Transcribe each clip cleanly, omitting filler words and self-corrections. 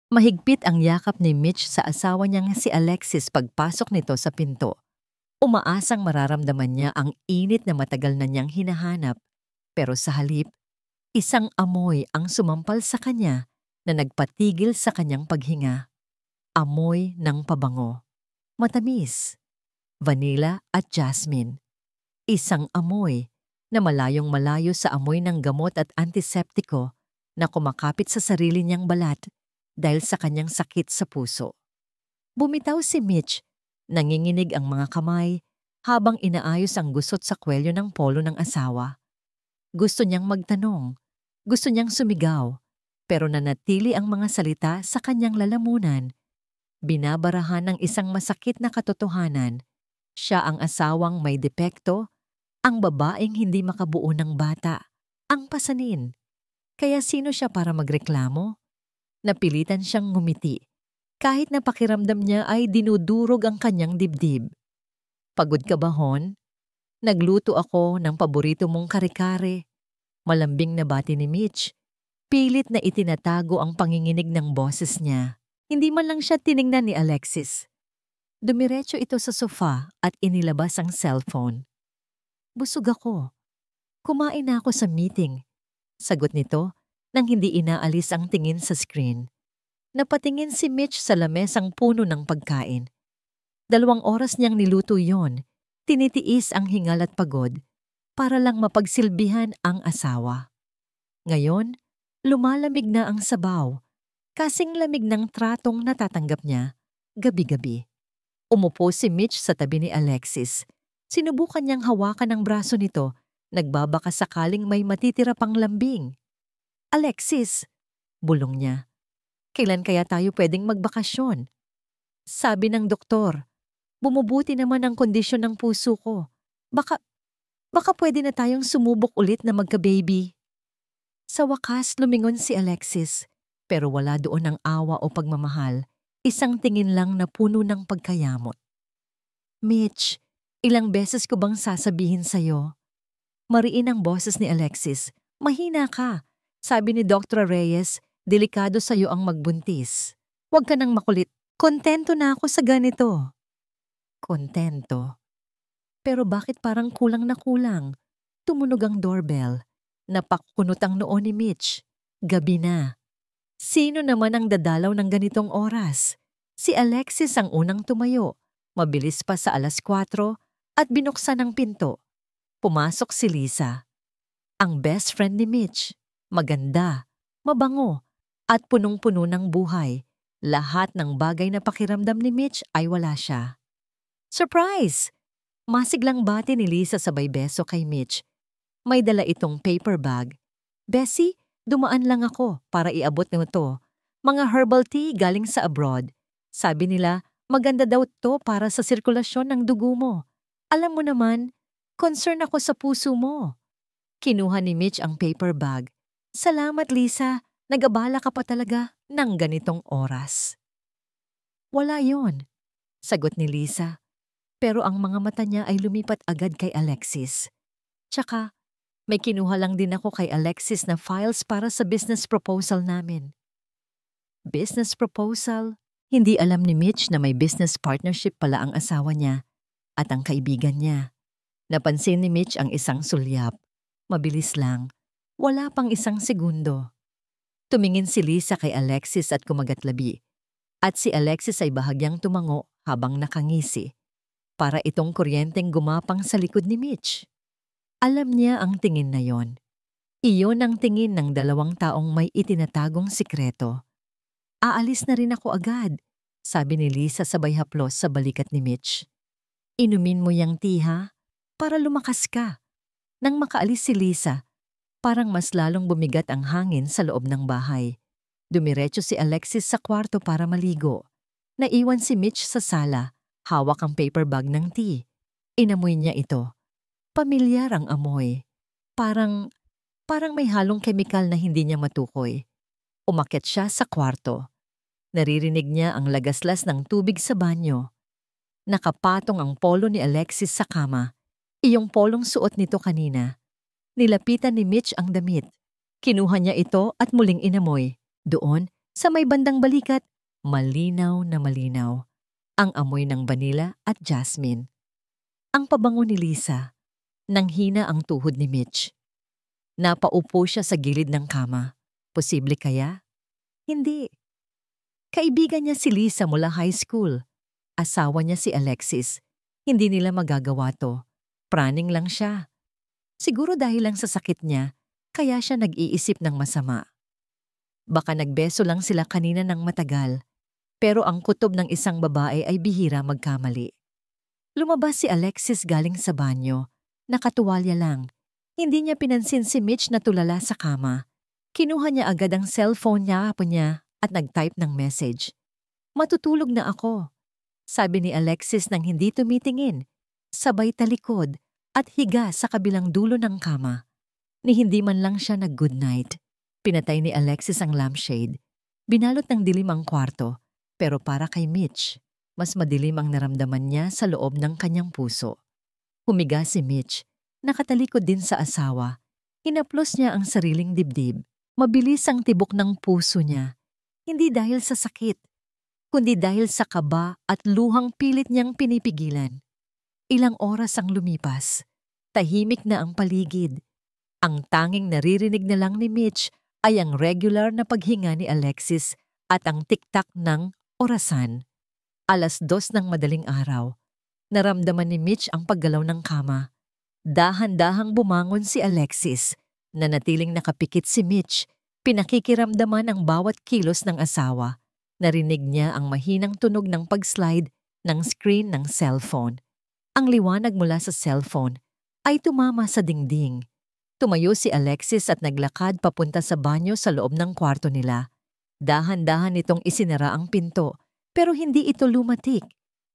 Mahigpit ang yakap ni Mitch sa asawa niyang si Alexis pagpasok nito sa pinto. Umaasang mararamdaman niya ang init na matagal na niyang hinahanap, pero sa halip, isang amoy ang sumampal sa kanya na nagpatigil sa kanyang paghinga. Amoy ng pabango. Matamis, vanilla at jasmine. Isang amoy na malayong malayo sa amoy ng gamot at antiseptiko na kumakapit sa sarili niyang balat dahil sa kanyang sakit sa puso. Bumitaw si Mitch, nanginginig ang mga kamay habang inaayos ang gusot sa kwelyo ng polo ng asawa. Gusto niyang magtanong, gusto niyang sumigaw, pero nanatili ang mga salita sa kanyang lalamunan. Binabarahan ng isang masakit na katotohanan. Siya ang asawang may depekto, ang babaeng hindi makabuo ng bata, ang pasanin. Kaya sino siya para magreklamo? Napilitan siyang ngumiti, kahit na pakiramdam niya ay dinudurog ang kanyang dibdib. Pagod ka ba, Hon? Nagluto ako ng paborito mong kare-kare. Malambing na bati ni Mitch. Pilit na itinatago ang panginginig ng boses niya. Hindi man lang siya tiningnan ni Alexis. Dumiretso ito sa sofa at inilabas ang cellphone. Busog ako. Kumain na ako sa meeting. Sagot nito nang hindi inaalis ang tingin sa screen. Napatingin si Mitch sa lamesang puno ng pagkain. 2 oras niyang niluto yon. Tinitiis ang hingal at pagod para lang mapagsilbihan ang asawa. Ngayon, lumalamig na ang sabaw. Kasing lamig ng tratong natatanggap niya gabi-gabi. Umupo si Mitch sa tabi ni Alexis. Sinubukan niyang hawakan ang braso nito, nagbabaka sakaling may matitira pang lambing. Alexis, bulong niya. Kailan kaya tayo pwedeng magbakasyon? Sabi ng doktor, bumubuti naman ang kondisyon ng puso ko. Baka pwede na tayong sumubok ulit na magka-baby. Sa wakas lumingon si Alexis, pero wala doon ang awa o pagmamahal. Isang tingin lang na puno ng pagkayamot. Mitch, ilang beses ko bang sasabihin sa'yo? Mariin ang boses ni Alexis. Mahina ka. Sabi ni Dr. Reyes, delikado sa'yo ang magbuntis. Huwag ka nang makulit. Kontento na ako sa ganito. Kontento. Pero bakit parang kulang na kulang? Tumunog ang doorbell. Napakunot ang noo ni Mitch. Gabi na. Sino naman ang dadalaw ng ganitong oras? Si Alexis ang unang tumayo. Mabilis pa sa 4:00 at binuksan ang pinto. Pumasok si Lisa. Ang best friend ni Mitch. Maganda, mabango, at punong-puno ng buhay. Lahat ng bagay na pakiramdam ni Mitch ay wala siya. Surprise! Masiglang bati ni Lisa sabay beso kay Mitch. May dala itong paper bag. Bessie, dumaan lang ako para iabot mo to. Mga herbal tea galing sa abroad. Sabi nila, maganda daw to para sa sirkulasyon ng dugo mo. Alam mo naman, concern ako sa puso mo. Kinuha ni Mitch ang paper bag. Salamat, Lisa. Nag-abala ka pa talaga ng ganitong oras. Wala yon, sagot ni Lisa. Pero ang mga mata niya ay lumipat agad kay Alexis. Tsaka, may kinuha lang din ako kay Alexis na files para sa business proposal namin. Business proposal? Hindi alam ni Mitch na may business partnership pala ang asawa niya at ang kaibigan niya. Napansin ni Mitch ang isang sulyap. Mabilis lang. Wala pang 1 segundo. Tumingin si Lisa kay Alexis at kumagat-labi. At si Alexis ay bahagyang tumango habang nakangisi. Para itong kuryenteng gumapang sa likod ni Mitch. Alam niya ang tingin na yon. Iyon ang tingin ng 2 taong may itinatagong sikreto. Aalis na rin ako agad, sabi ni Lisa sabay haplos sa balikat ni Mitch. Inumin mo yang tea ha? Para lumakas ka. Nang makaalis si Lisa, parang mas lalong bumigat ang hangin sa loob ng bahay. Dumiretso si Alexis sa kwarto para maligo. Naiwan si Mitch sa sala, hawak ang paper bag ng tea. Inamoy niya ito. Pamilyar ang amoy. Parang may halong kemikal na hindi niya matukoy. Umakyat siya sa kwarto. Naririnig niya ang lagaslas ng tubig sa banyo. Nakapatong ang polo ni Alexis sa kama. Iyong polong suot nito kanina. Nilapitan ni Mitch ang damit. Kinuha niya ito at muling inamoy. Doon, Sa may bandang balikat, malinaw na malinaw ang amoy ng vanilla at jasmine. Ang pabango ni Lisa, nanghina ang tuhod ni Mitch. Napaupo siya sa gilid ng kama. Posible kaya? Hindi. Kaibigan niya si Lisa mula high school. Asawa niya si Alexis. Hindi nila magagawa to. Praning lang siya. Siguro dahil lang sa sakit niya, kaya siya nag-iisip ng masama. Baka nagbeso lang sila kanina ng matagal, pero ang kutob ng isang babae ay bihira magkamali. Lumabas si Alexis galing sa banyo. Nakatuwalya lang. Hindi niya pinansin si Mitch na tulala sa kama. Kinuha niya agad ang cellphone niya at nag-type ng message. "Matutulog na ako," sabi ni Alexis nang hindi tumitingin. Sabay talikod at higa sa kabilang dulo ng kama. Ni hindi man lang siya nag-good night. Pinatay ni Alexis ang lampshade. Binalot ng dilim ang kwarto, pero para kay Mitch, mas madilim ang naramdaman niya sa loob ng kanyang puso. Humiga si Mitch, nakatalikod din sa asawa. Hinaplos niya ang sariling dibdib. Mabilis ang tibok ng puso niya. Hindi dahil sa sakit, kundi dahil sa kaba at luhang pilit niyang pinipigilan. Ilang oras ang lumipas. Tahimik na ang paligid. Ang tanging naririnig na lang ni Mitch ay ang regular na paghinga ni Alexis at ang tiktak ng orasan. 2:00 ng madaling araw. Naramdaman ni Mitch ang paggalaw ng kama. Dahan-dahang bumangon si Alexis. Nanatiling nakapikit si Mitch. Pinakikiramdaman ang bawat kilos ng asawa. Narinig niya ang mahinang tunog ng pag-slide ng screen ng cellphone. Ang liwanag mula sa cellphone ay tumama sa dingding. Tumayo si Alexis at naglakad papunta sa banyo sa loob ng kwarto nila. Dahan-dahan itong isinara ang pinto, pero hindi ito lumatik.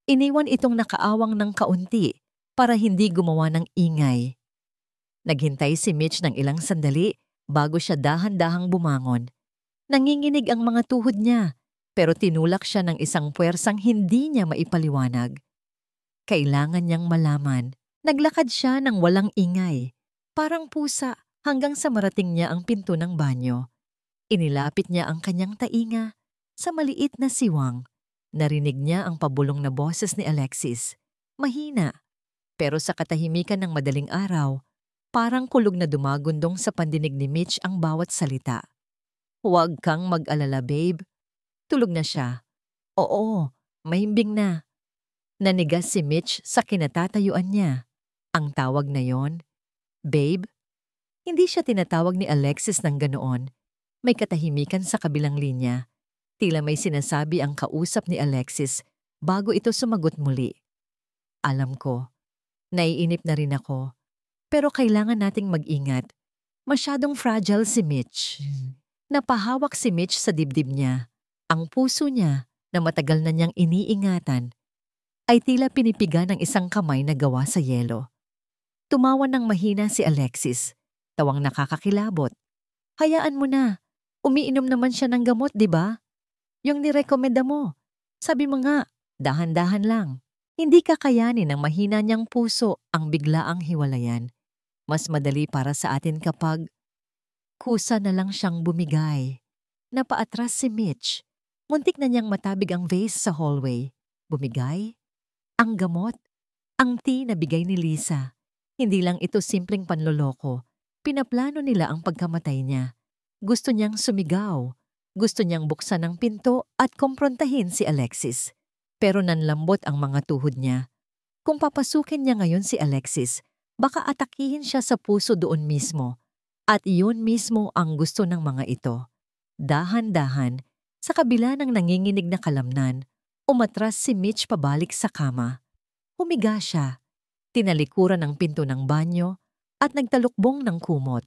Iniwan itong nakaawang ng kaunti para hindi gumawa ng ingay. Naghintay si Mitch ng ilang sandali bago siya dahan-dahang bumangon. Nanginginig ang mga tuhod niya, pero tinulak siya ng isang puwersang hindi niya maipaliwanag. Kailangan niyang malaman. Naglakad siya ng walang ingay, parang pusa, hanggang sa marating niya ang pinto ng banyo. Inilapit niya ang kanyang tainga sa maliit na siwang. Narinig niya ang pabulong na boses ni Alexis. Mahina, pero sa katahimikan ng madaling araw, parang kulog na dumagundong sa pandinig ni Mitch ang bawat salita. "Huwag kang mag-alala, babe. Tulog na siya." "Oo, mahimbing na." Nanigas si Mitch sa kinatatayuan niya. Ang tawag na yon, babe? Hindi siya tinatawag ni Alexis ng ganoon. May katahimikan sa kabilang linya. Tila may sinasabi ang kausap ni Alexis bago ito sumagot muli. "Alam ko, naiinip na rin ako. Pero kailangan nating mag-ingat. Masyadong fragile si Mitch." Napahawak si Mitch sa dibdib niya. Ang puso niya, na matagal na niyang iniingatan, ay tila pinipiga ng isang kamay na gawa sa yelo. Tumawa ng mahina si Alexis, tawang nakakakilabot. "Hayaan mo na. Umiinom naman siya ng gamot, di ba? Yung nirekomenda mo. Sabi mo nga, dahan-dahan lang." Hindi kakayanin ng mahina niyang puso ang biglaang hiwalayan. Mas madali para sa atin kapag kusa na lang siyang bumigay. Napaatras si Mitch. Muntik na niyang matabig ang vase sa hallway. Bumigay? Ang gamot? Ang tea na bigay ni Lisa. Hindi lang ito simpleng panloloko. Pinaplano nila ang pagkamatay niya. Gusto niyang sumigaw. Gusto niyang buksan ang pinto at kumprontahin si Alexis. Pero nanlambot ang mga tuhod niya. Kung papasukin niya ngayon si Alexis, baka atakihin siya sa puso doon mismo. At iyon mismo ang gusto ng mga ito. Dahan-dahan, sa kabila ng nanginginig na kalamnan, umatras si Mitch pabalik sa kama. Humiga siya. Tinalikuran ang pinto ng banyo at nagtalukbong ng kumot.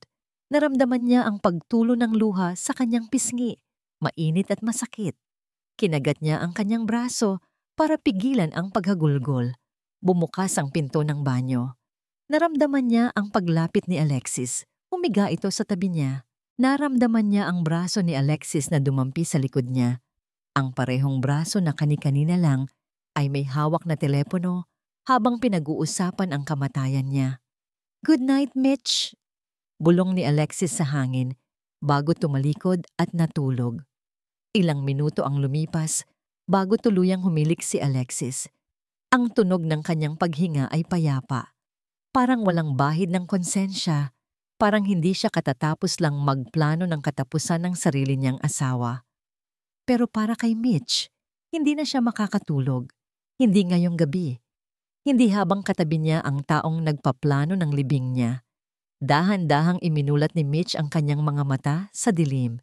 Naramdaman niya ang pagtulo ng luha sa kanyang pisngi, mainit at masakit. Kinagat niya ang kanyang braso para pigilan ang paghagulgol. Bumukas ang pinto ng banyo. Naramdaman niya ang paglapit ni Alexis. Humiga ito sa tabi niya. Naramdaman niya ang braso ni Alexis na dumampi sa likod niya. Ang parehong braso na kani-kanina lang ay may hawak na telepono habang pinag-uusapan ang kamatayan niya. "Good night, Mitch," bulong ni Alexis sa hangin bago tumalikod at natulog. Ilang minuto ang lumipas bago tuluyang humilik si Alexis. Ang tunog ng kanyang paghinga ay payapa. Parang walang bahid ng konsensya. Parang hindi siya katatapos lang magplano ng katapusan ng sarili niyang asawa. Pero para kay Mitch, hindi na siya makakatulog. Hindi ngayong gabi. Hindi habang katabi niya ang taong nagpaplano ng libing niya. Dahan-dahang iminulat ni Mitch ang kanyang mga mata sa dilim.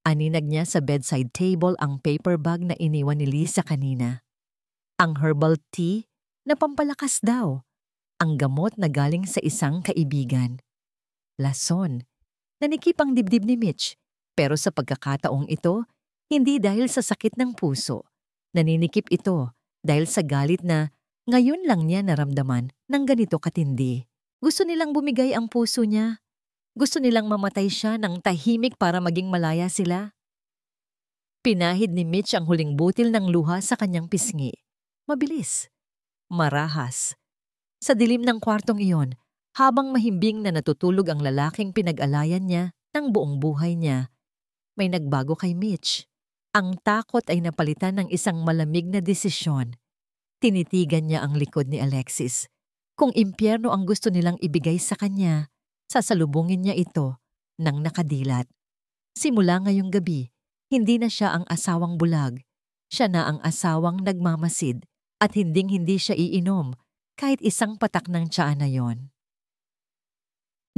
Aninag niya sa bedside table ang paper bag na iniwan ni Lisa kanina. Ang herbal tea na pampalakas daw. Ang gamot na galing sa isang kaibigan. Lason. Nanikip ang dibdib ni Mitch. Pero sa pagkakataong ito, hindi dahil sa sakit ng puso. Naninikip ito dahil sa galit na ngayon lang niya naramdaman ng ganito katindi. Gusto nilang bumigay ang puso niya. Gusto nilang mamatay siya ng tahimik para maging malaya sila. Pinahid ni Mitch ang huling butil ng luha sa kanyang pisngi. Mabilis. Marahas. Sa dilim ng kwartong iyon, habang mahimbing na natutulog ang lalaking pinag-alayan niya ng buong buhay niya, may nagbago kay Mitch. Ang takot ay napalitan ng isang malamig na desisyon. Tinitigan niya ang likod ni Alexis. Kung impyerno ang gusto nilang ibigay sa kanya, sasalubungin niya ito ng nakadilat. Simula ngayong gabi, hindi na siya ang asawang bulag. Siya na ang asawang nagmamasid at hinding-hindi siya iinom kahit isang patak ng tiyan na yon.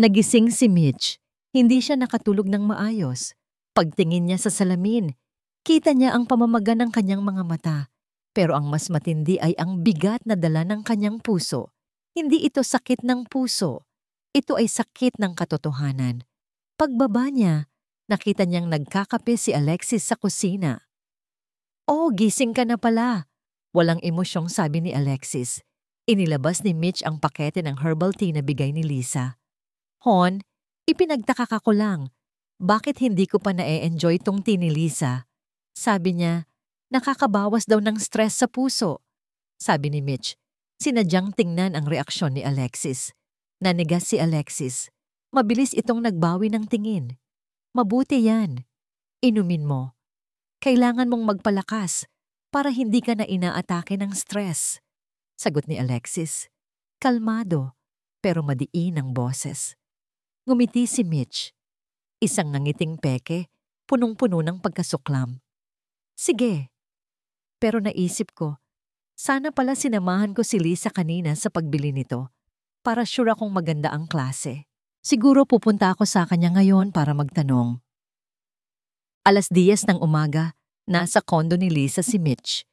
Nagising si Mitch. Hindi siya nakatulog ng maayos. Pagtingin niya sa salamin, kita niya ang pamamaga ng kanyang mga mata. Pero ang mas matindi ay ang bigat na dala ng kanyang puso. Hindi ito sakit ng puso. Ito ay sakit ng katotohanan. Pagbaba niya, nakita niyang nagkakape si Alexis sa kusina. "Oh, gising ka na pala." Walang emosyong sabi ni Alexis. Inilabas ni Mitch ang pakete ng herbal tea na bigay ni Lisa. "Hon, ipinagtaka ko lang. Bakit hindi ko pa na-enjoy tong tea ni Lisa?" Sabi niya, nakakabawas daw ng stress sa puso. Sabi ni Mitch, sinadyang tingnan ang reaksyon ni Alexis. Nanigas si Alexis. Mabilis itong nagbawi ng tingin. "Mabuti yan. Inumin mo. Kailangan mong magpalakas para hindi ka na inaatake ng stress." Sagot ni Alexis. Kalmado, pero madiin ang boses. Ngumiti si Mitch. Isang nangiting peke, punong-puno ng pagkasuklam. "Sige." Pero naisip ko, sana pala sinamahan ko si Lisa kanina sa pagbili nito para sure akong maganda ang klase. Siguro pupunta ako sa kanya ngayon para magtanong. 10:00 ng umaga, nasa kondo ni Lisa si Mitch.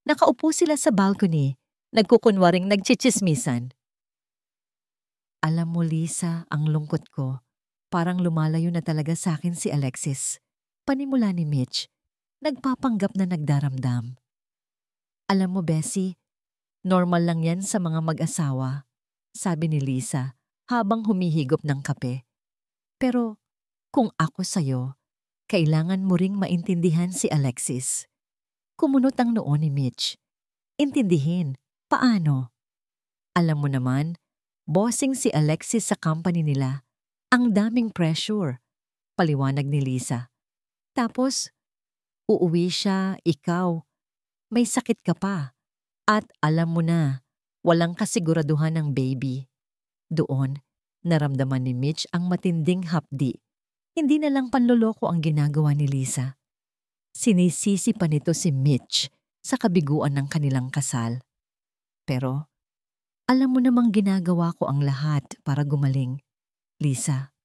Nakaupo sila sa balcony, nagkukunwaring nagchichismisan. "Alam mo Lisa, ang lungkot ko. Parang lumalayo na talaga sa akin si Alexis." Panimula ni Mitch, nagpapanggap na nagdaramdam. "Alam mo Bessie, normal lang yan sa mga mag-asawa," sabi ni Lisa habang humihigop ng kape. "Pero kung ako sa'yo, kailangan mo ring maintindihan si Alexis." Kumunot ang noo ni Mitch. "Intindihin? Paano?" "Alam mo naman, bossing si Alexis sa company nila. Ang daming pressure," paliwanag ni Lisa. "Tapos, uuwi siya, ikaw. May sakit ka pa. At alam mo na, walang kasiguraduhan ng baby." Doon, naramdaman ni Mitch ang matinding hapdi. Hindi na lang panloloko ang ginagawa ni Lisa. Sinisisi pa nito si Mitch sa kabiguan ng kanilang kasal. "Pero, alam mo namang ginagawa ko ang lahat para gumaling, Lisa."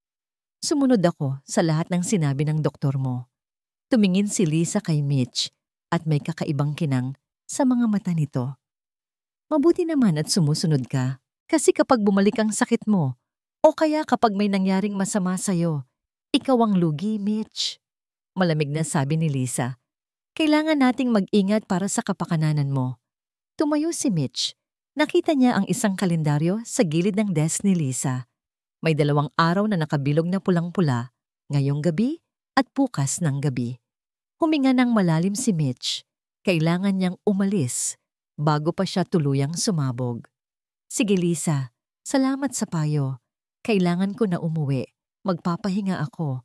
"Sumunod ako sa lahat ng sinabi ng doktor mo." Tumingin si Lisa kay Mitch at may kakaibang kinang sa mga mata nito. "Mabuti naman at sumusunod ka. Kasi kapag bumalik ang sakit mo, o kaya kapag may nangyaring masama sa'yo, ikaw ang lugi, Mitch." Malamig na sabi ni Lisa. "Kailangan nating mag-ingat para sa kapakananan mo." Tumayo si Mitch. Nakita niya ang isang kalendaryo sa gilid ng desk ni Lisa. May 2 araw na nakabilog na pulang-pula, ngayong gabi at bukas ng gabi. Huminga ng malalim si Mitch. Kailangan niyang umalis bago pa siya tuluyang sumabog. "Sige Lisa, salamat sa payo. Kailangan ko na umuwi. Magpapahinga ako.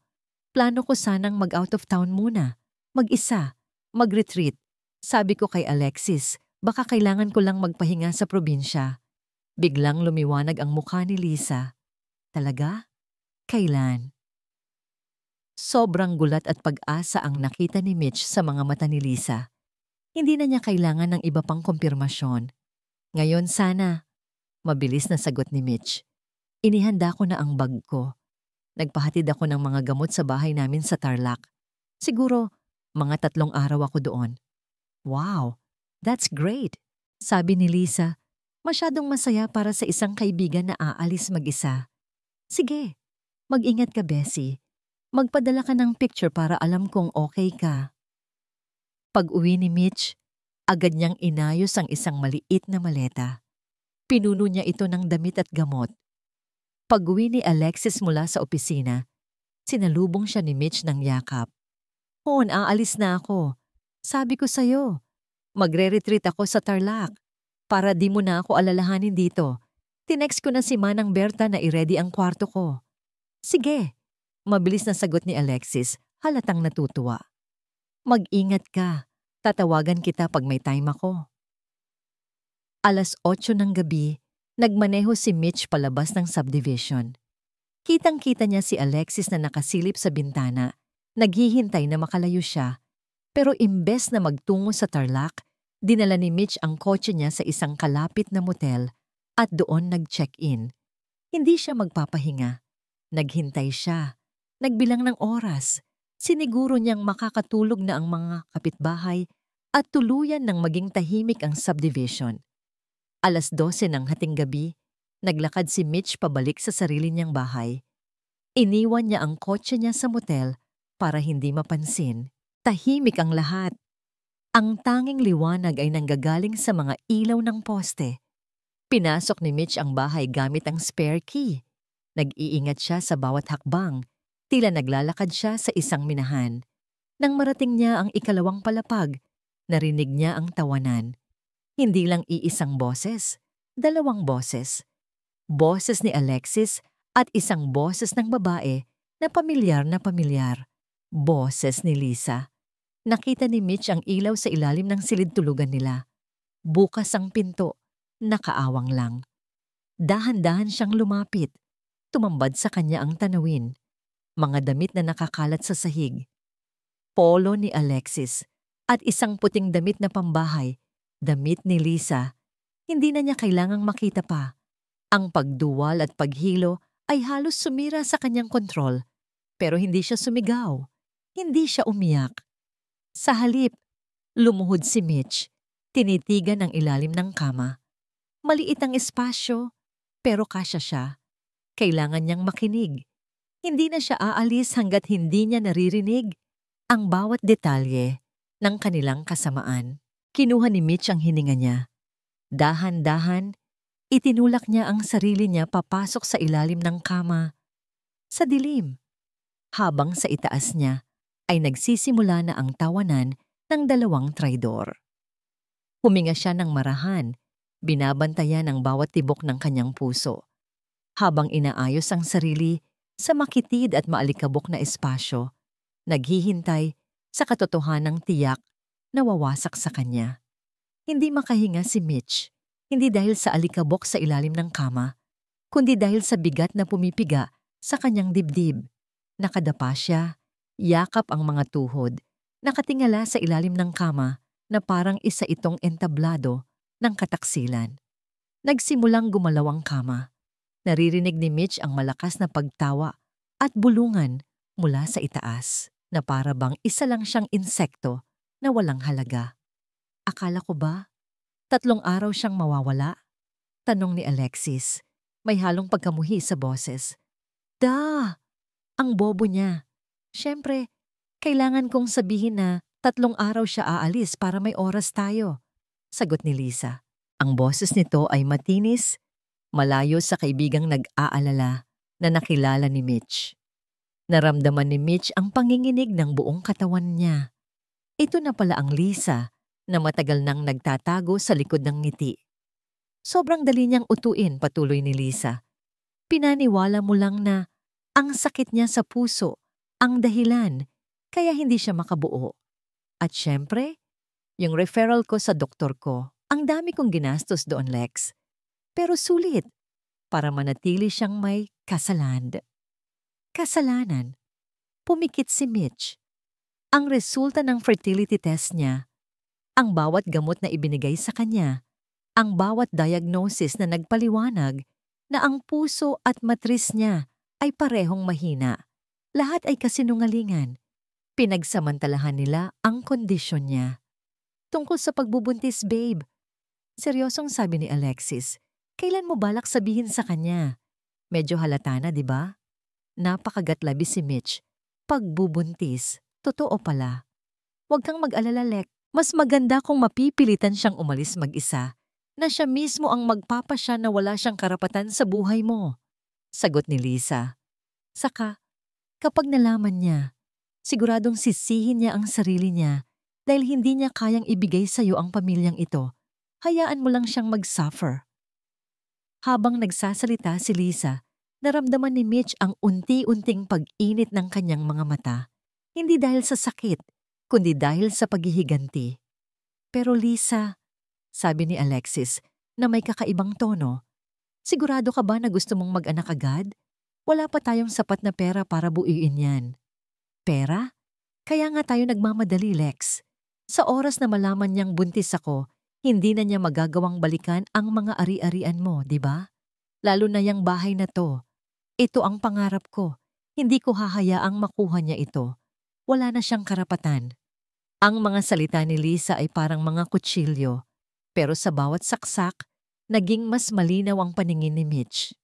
Plano ko sanang mag-out of town muna. Mag-isa, mag-retreat. Sabi ko kay Alexis, baka kailangan ko lang magpahinga sa probinsya. Biglang lumiwanag ang mukha ni Lisa. Talaga? Kailan? Sobrang gulat at pag-asa ang nakita ni Mitch sa mga mata ni Lisa. Hindi na niya kailangan ng iba pang kumpirmasyon. Ngayon sana. Mabilis na sagot ni Mitch. Inihanda ko na ang bag ko. Nagpahatid ako ng mga gamot sa bahay namin sa Tarlac. Siguro, mga 3 araw ako doon. Wow, that's great. Sabi ni Lisa, masyadong masaya para sa isang kaibigan na aalis mag-isa. Sige, mag-ingat ka, Bessie. Magpadala ka ng picture para alam kong okay ka. Pag-uwi ni Mitch, agad niyang inayos ang isang maliit na maleta. Pinuno niya ito ng damit at gamot. Pag-uwi ni Alexis mula sa opisina, sinalubong siya ni Mitch ng yakap. Hon, aalis na ako. Sabi ko sa'yo, magre-retreat ako sa Tarlac. Para di mo na ako alalahanin dito. Tinext ko na si Manang Berta na i-ready ang kwarto ko. Sige. Mabilis na sagot ni Alexis, halatang natutuwa. Mag-ingat ka. Tatawagan kita pag may time ako. 8:00 ng gabi, nagmaneho si Mitch palabas ng subdivision. Kitang-kita niya si Alexis na nakasilip sa bintana, naghihintay na makalayo siya. Pero imbes na magtungo sa Tarlac, dinala ni Mitch ang kotse niya sa isang kalapit na motel at doon nag-check-in. Hindi siya magpapahinga. Naghintay siya. Nagbilang ng oras. Siniguro niyang makakatulog na ang mga kapitbahay at tuluyan ng maging tahimik ang subdivision. 12:00 ng hating gabi, naglakad si Mitch pabalik sa sarili niyang bahay. Iniwan niya ang kotse niya sa motel para hindi mapansin. Tahimik ang lahat. Ang tanging liwanag ay nanggagaling sa mga ilaw ng poste. Pinasok ni Mitch ang bahay gamit ang spare key. Nag-iingat siya sa bawat hakbang. Tila naglalakad siya sa isang minahan. Nang marating niya ang 2 palapag, narinig niya ang tawanan. Hindi lang iisang boses, 2 boses. Boses ni Alexis at isang boses ng babae na pamilyar na pamilyar. Boses ni Lisa. Nakita ni Mitch ang ilaw sa ilalim ng silid-tulugan nila. Bukas ang pinto, nakaawang lang. Dahan-dahan siyang lumapit. Tumambad sa kanya ang tanawin. Mga damit na nakakalat sa sahig. Polo ni Alexis at isang puting damit na pambahay, damit ni Lisa. Hindi na niya kailangang makita pa. Ang pagduwal at paghilo ay halos sumira sa kanyang kontrol. Pero hindi siya sumigaw. Hindi siya umiyak. Sa halip, lumuhod si Mitch. Tinitigan ang ilalim ng kama. Maliit ang espasyo, pero kasya siya. Kailangan niyang makinig. Hindi na siya aalis hanggat hindi niya naririnig ang bawat detalye ng kanilang kasamaan. Kinuha ni Mitch ang hininga niya. Dahan-dahan, itinulak niya ang sarili niya papasok sa ilalim ng kama. Sa dilim. Habang sa itaas niya, ay nagsisimula na ang tawanan ng 2 traidor. Huminga siya ng marahan, binabantayan ang bawat tibok ng kanyang puso. Habang inaayos ang sarili sa makitid at maalikabok na espasyo, naghihintay sa katotohanang tiyak na wawasak sa kanya. Hindi makahinga si Mitch, hindi dahil sa alikabok sa ilalim ng kama, kundi dahil sa bigat na pumipiga sa kanyang dibdib. Nakadapa siya, yakap ang mga tuhod, nakatingala sa ilalim ng kama na parang isa itong entablado ng kataksilan. Nagsimulang gumalaw ang kama. Naririnig ni Mitch ang malakas na pagtawa at bulungan mula sa itaas na para bang isa lang siyang insekto na walang halaga. Akala ko ba 3 araw siyang mawawala? Tanong ni Alexis. May halong pagkamuhi sa boses. Ang bobo niya. Siyempre, kailangan kong sabihin na 3 araw siya aalis para may oras tayo. Sagot ni Lisa. Ang boses nito ay matinis, malayo sa kaibigang nag-aalala na nakilala ni Mitch. Naramdaman ni Mitch ang panginginig ng buong katawan niya. Ito na pala ang Lisa na matagal nang nagtatago sa likod ng ngiti. Sobrang dali niyang utuin, patuloy ni Lisa. Pinaniwala mo lang na ang sakit niya sa puso ang dahilan kaya hindi siya makabuo. At syempre, yung referral ko sa doktor ko, ang dami kong ginastos doon, Lex. Pero sulit, para manatili siyang may kasalanan. Pumikit si Mitch. Ang resulta ng fertility test niya, ang bawat gamot na ibinigay sa kanya, ang bawat diagnosis na nagpaliwanag na ang puso at matris niya ay parehong mahina. Lahat ay kasinungalingan. Pinagsamantalahan nila ang kondisyon niya. Tungkol sa pagbubuntis, babe. Seryosong sabi ni Alexis, kailan mo balak sabihin sa kanya? Medyo halata na, di ba? Napakagatlabi si Mitch. Pagbubuntis, totoo pala. Huwag kang mag-alala, Lex. Mas maganda kung mapipilitan siyang umalis mag-isa, na siya mismo ang magpapasya na wala siyang karapatan sa buhay mo. Sagot ni Lisa. Saka, kapag nalaman niya, siguradong sisihin niya ang sarili niya dahil hindi niya kayang ibigay sa iyo ang pamilyang ito. Hayaan mo lang siyang mag-suffer. Habang nagsasalita si Lisa, naramdaman ni Mitch ang unti-unting pag-init ng kanyang mga mata. Hindi dahil sa sakit, kundi dahil sa paghihiganti. Pero Lisa, sabi ni Alexis na may kakaibang tono, sigurado ka ba na gusto mong mag-anak agad? Wala pa tayong sapat na pera para buuin yan. Pera? Kaya nga tayo nagmamadali, Lex. Sa oras na malaman niyang buntis ako, hindi na niya magagawang balikan ang mga ari-arian mo, di ba? Lalo na yang bahay na to. Ito ang pangarap ko. Hindi ko hahayaang makuha niya ito. Wala na siyang karapatan. Ang mga salita ni Lisa ay parang mga kutsilyo, pero sa bawat saksak, naging mas malinaw ang paningin ni Mitch.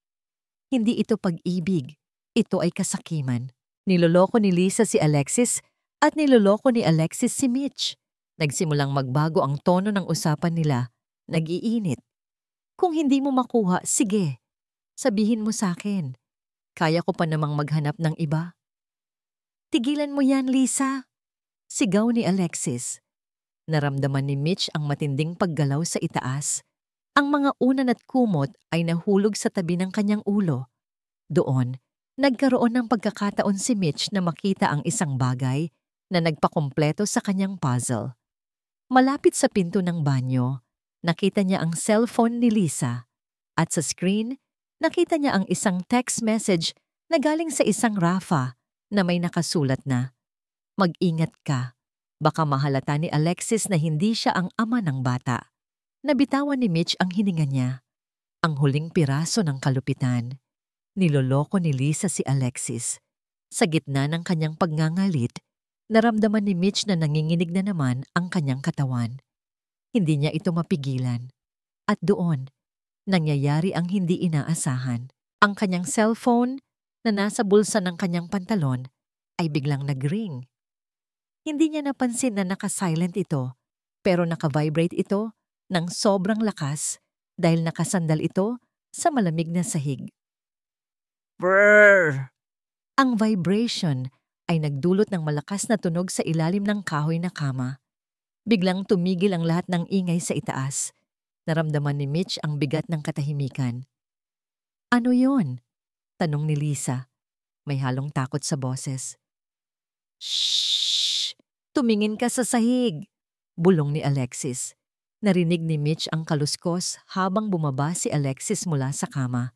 Hindi ito pag-ibig, ito ay kasakiman. Niloloko ni Lisa si Alexis at niloloko ni Alexis si Mitch. Nagsimulang magbago ang tono ng usapan nila, nag-iinit. Kung hindi mo makuha, sige, sabihin mo sa akin. Kaya ko pa namang maghanap ng iba. Tigilan mo yan, Lisa. Sigaw ni Alexis. Naramdaman ni Mitch ang matinding paggalaw sa itaas. Ang mga unan at kumot ay nahulog sa tabi ng kanyang ulo. Doon, nagkaroon ng pagkakataon si Mitch na makita ang isang bagay na nagpakumpleto sa kanyang puzzle. Malapit sa pinto ng banyo, nakita niya ang cellphone ni Lisa. At sa screen, nakita niya ang isang text message na galing sa isang Rafa na may nakasulat na, "Mag-ingat ka. Baka mahalata ni Alexis na hindi siya ang ama ng bata." Nabitawan ni Mitch ang hininga niya. Ang huling piraso ng kalupitan. Niloloko ni Lisa si Alexis. Sa gitna ng kanyang pagngangalit, naramdaman ni Mitch na nanginginig na naman ang kanyang katawan. Hindi niya ito mapigilan. At doon, nangyayari ang hindi inaasahan. Ang kanyang cellphone na nasa bulsa ng kanyang pantalon ay biglang nag-ring. Hindi niya napansin na naka-silent ito, pero naka-vibrate ito ng sobrang lakas dahil nakasandal ito sa malamig na sahig. Brrr! Ang vibration ay nagdulot ng malakas na tunog sa ilalim ng kahoy na kama. Biglang tumigil ang lahat ng ingay sa itaas. Naramdaman ni Mitch ang bigat ng katahimikan. Ano yon? Tanong ni Lisa. May halong takot sa boses. Shhh! Tumingin ka sa sahig! Bulong ni Alexis. Narinig ni Mitch ang kaluskos habang bumaba si Alexis mula sa kama.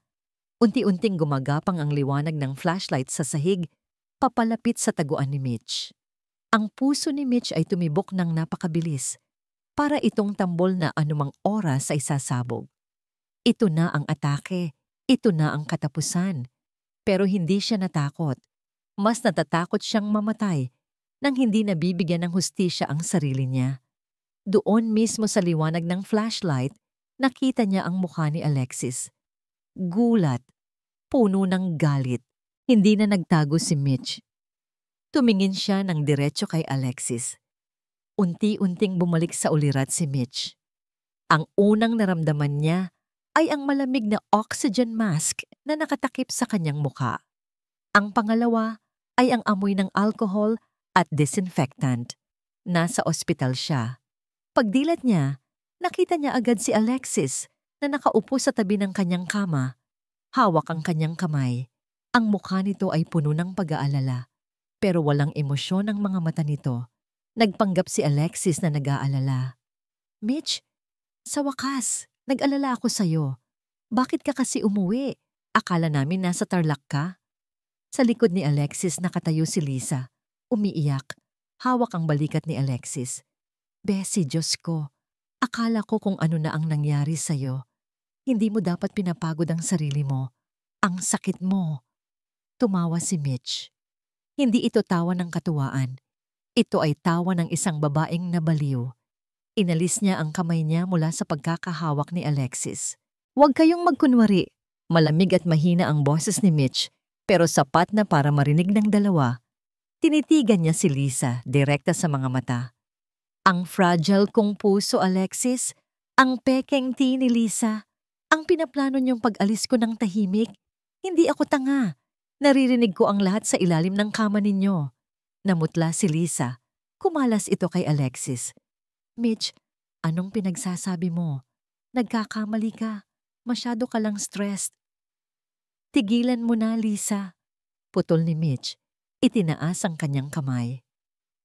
Unti-unting gumagapang ang liwanag ng flashlight sa sahig, papalapit sa taguan ni Mitch. Ang puso ni Mitch ay tumibok ng napakabilis, para itong tambol na anumang oras ay sasabog. Ito na ang atake, ito na ang katapusan. Pero hindi siya natakot. Mas natatakot siyang mamatay nang hindi nabibigyan ng hustisya ang sarili niya. Doon mismo sa liwanag ng flashlight, nakita niya ang mukha ni Alexis. Gulat, puno ng galit. Hindi na nagtago si Mitch. Tumingin siya ng diretso kay Alexis. Unti-unting bumalik sa ulirat si Mitch. Ang unang naramdaman niya ay ang malamig na oxygen mask na nakatakip sa kanyang mukha. Ang pangalawa ay ang amoy ng alcohol at disinfectant. Nasa ospital siya. Pagdilat niya, nakita niya agad si Alexis na nakaupo sa tabi ng kanyang kama. Hawak ang kanyang kamay. Ang mukha nito ay puno ng pag-aalala. Pero walang emosyon ang mga mata nito. Nagpanggap si Alexis na nag-aalala. Mitch, sa wakas, nag-alala ako sa'yo. Bakit ka kasi umuwi? Akala namin nasa Tarlac ka. Sa likod ni Alexis nakatayo si Lisa. Umiiyak. Hawak ang balikat ni Alexis. Bessie, Diyos ko. Akala ko kung ano na ang nangyari sa'yo. Hindi mo dapat pinapagod ang sarili mo. Ang sakit mo. Tumawa si Mitch. Hindi ito tawa ng katuwaan. Ito ay tawa ng isang babaeng nabaliw. Inalis niya ang kamay niya mula sa pagkakahawak ni Alexis. Huwag kayong magkunwari. Malamig at mahina ang boses ni Mitch, pero sapat na para marinig ng dalawa. Tinitigan niya si Lisa, direkta sa mga mata. Ang fragile kong puso, Alexis. Ang pekeng tea ni Lisa. Ang pinaplano niyong pag-alis ko ng tahimik. Hindi ako tanga. Naririnig ko ang lahat sa ilalim ng kama ninyo. Namutla si Lisa. Kumalas ito kay Alexis. Mitch, anong pinagsasabi mo? Nagkakamali ka. Masyado ka lang stressed. Tigilan mo na, Lisa. Putol ni Mitch. Itinaas ang kanyang kamay.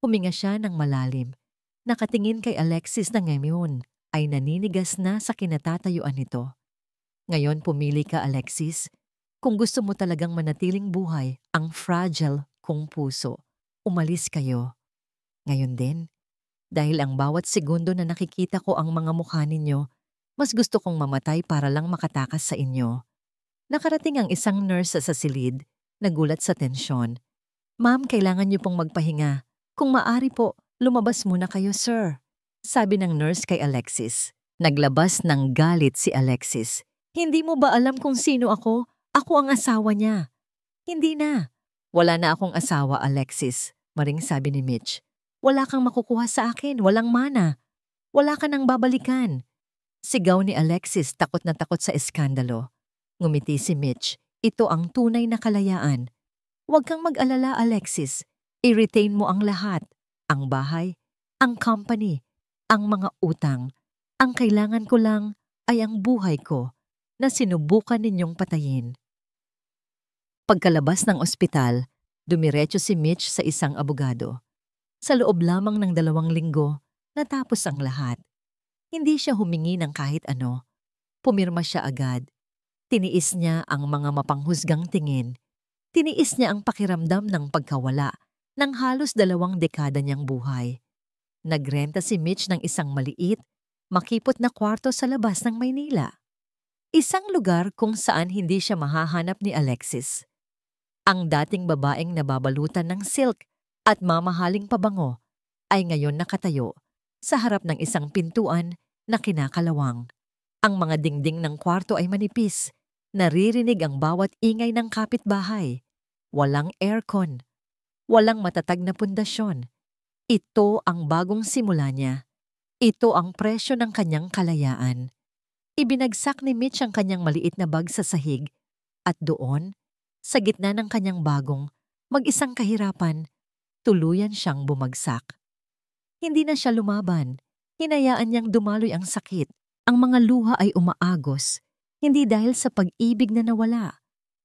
Huminga siya ng malalim. Nakatingin kay Alexis na ngayon ay naninigas na sa kinatatayuan nito. Ngayon pumili ka, Alexis. Kung gusto mo talagang manatiling buhay ang fragile kong puso, umalis kayo. Ngayon din, dahil ang bawat segundo na nakikita ko ang mga mukha ninyo, mas gusto kong mamatay para lang makatakas sa inyo. Nakarating ang isang nurse sa silid, nagulat sa tensyon. Ma'am, kailangan niyo pong magpahinga. Kung maari po, lumabas muna kayo, sir. Sabi ng nurse kay Alexis. Naglabas ng galit si Alexis. Hindi mo ba alam kung sino ako? Ako ang asawa niya. Hindi na. Wala na akong asawa, Alexis. Maring sabi ni Mitch. Wala kang makukuha sa akin, walang mana. Wala ka nang babalikan. Sigaw ni Alexis, takot na takot sa eskandalo. Ngumiti si Mitch. Ito ang tunay na kalayaan. Huwag kang mag-alala, Alexis. I-retain mo ang lahat. Ang bahay, ang company, ang mga utang. Ang kailangan ko lang ay ang buhay ko na sinubukan ninyong patayin. Pagkalabas ng ospital, dumiretso si Mitch sa isang abogado. Sa loob lamang ng 2 linggo, natapos ang lahat. Hindi siya humingi ng kahit ano. Pumirma siya agad. Tiniis niya ang mga mapanghusgang tingin. Tiniis niya ang pakiramdam ng pagkawala ng halos 2 dekada niyang buhay. Nagrenta si Mitch ng isang maliit, makipot na kwarto sa labas ng Maynila. Isang lugar kung saan hindi siya mahahanap ni Alexis. Ang dating babaeng nababalutan ng silk at mamahaling pabango ay ngayon nakatayo sa harap ng isang pintuan na kinakalawang. Ang mga dingding ng kwarto ay manipis. Naririnig ang bawat ingay ng kapitbahay. Walang aircon. Walang matatag na pundasyon. Ito ang bagong simula niya. Ito ang presyo ng kanyang kalayaan. Ibinagsak ni Mitch ang kanyang maliit na bag sa sahig at doon, sa gitna ng kanyang bagong, mag-isang kahirapan, tuluyan siyang bumagsak. Hindi na siya lumaban. Hinayaan niyang dumaloy ang sakit. Ang mga luha ay umaagos, hindi dahil sa pag-ibig na nawala,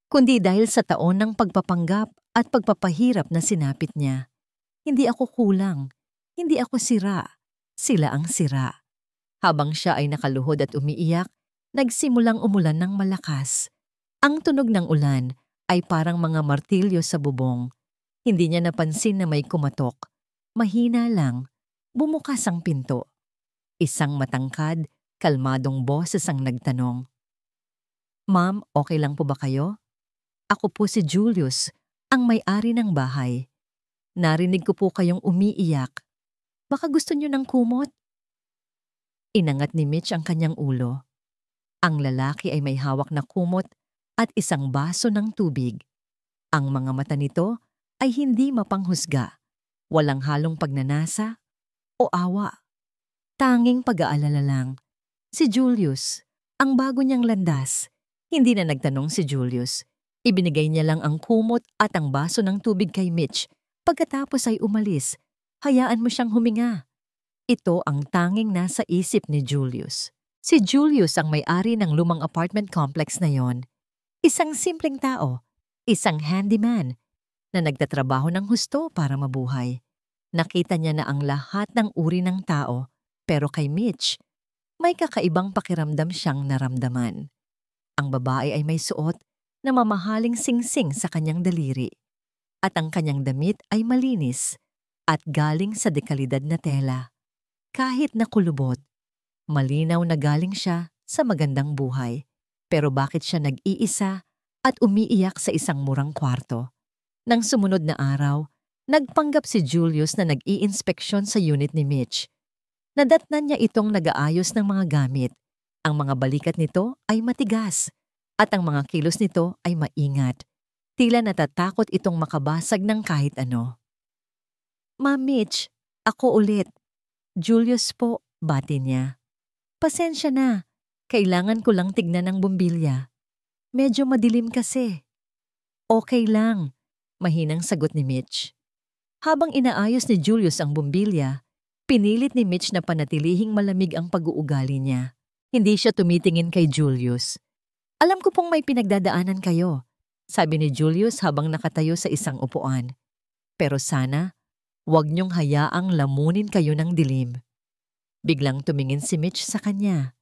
kundi dahil sa taon ng pagpapanggap at pagpapahirap na sinapit niya. Hindi ako kulang. Hindi ako sira. Sila ang sira. Habang siya ay nakaluhod at umiiyak, nagsimulang umulan ng malakas. Ang tunog ng ulan ay parang mga martilyo sa bubong. Hindi niya napansin na may kumatok. Mahina lang. Bumukas ang pinto. Isang matangkad, kalmadong boses ang nagtanong. Ma'am, okay lang po ba kayo? Ako po si Julius, ang may-ari ng bahay. Narinig ko po kayong umiiyak. Baka gusto niyo ng kumot? Inangat ni Mitch ang kanyang ulo. Ang lalaki ay may hawak na kumot at isang baso ng tubig. Ang mga mata nito ay hindi mapanghusga. Walang halong pagnanasa o awa. Tanging pag-aalala lang. Si Julius, ang bago niyang landas. Hindi na nagtanong si Julius. Ibinigay niya lang ang kumot at ang baso ng tubig kay Mitch. Pagkatapos ay umalis. Hayaan mo siyang huminga. Ito ang tanging nasa isip ni Julius. Si Julius ang may-ari ng lumang apartment complex na yon. Isang simpleng tao, isang handyman, na nagtatrabaho ng husto para mabuhay. Nakita niya na ang lahat ng uri ng tao, pero kay Mitch, may kakaibang pakiramdam siyang naramdaman. Ang babae ay may suot na mamahaling singsing sa kanyang daliri, at ang kanyang damit ay malinis at galing sa dekalidad na tela. Kahit na kulubot, malinaw na galing siya sa magandang buhay. Pero bakit siya nag-iisa at umiiyak sa isang murang kwarto? Nang sumunod na araw, nagpanggap si Julius na nag-i-inspeksyon sa unit ni Mitch. Nadatnan niya itong nag-aayos ng mga gamit. Ang mga balikat nito ay matigas at ang mga kilos nito ay maingat. Tila natatakot itong makabasag ng kahit ano. "Ma'am Mitch, ako ulit." "Julius po," bati niya. "Pasensya na, kailangan ko lang tignan ng bumbilya. Medyo madilim kasi." "Okay lang," mahinang sagot ni Mitch. Habang inaayos ni Julius ang bumbilya, pinilit ni Mitch na panatilihing malamig ang pag-uugali niya. Hindi siya tumitingin kay Julius. "Alam ko pong may pinagdadaanan kayo," sabi ni Julius habang nakatayo sa isang upuan. "Pero sana, huwag niyong hayaang lamunin kayo ng dilim." Biglang tumingin si Mitch sa kanya.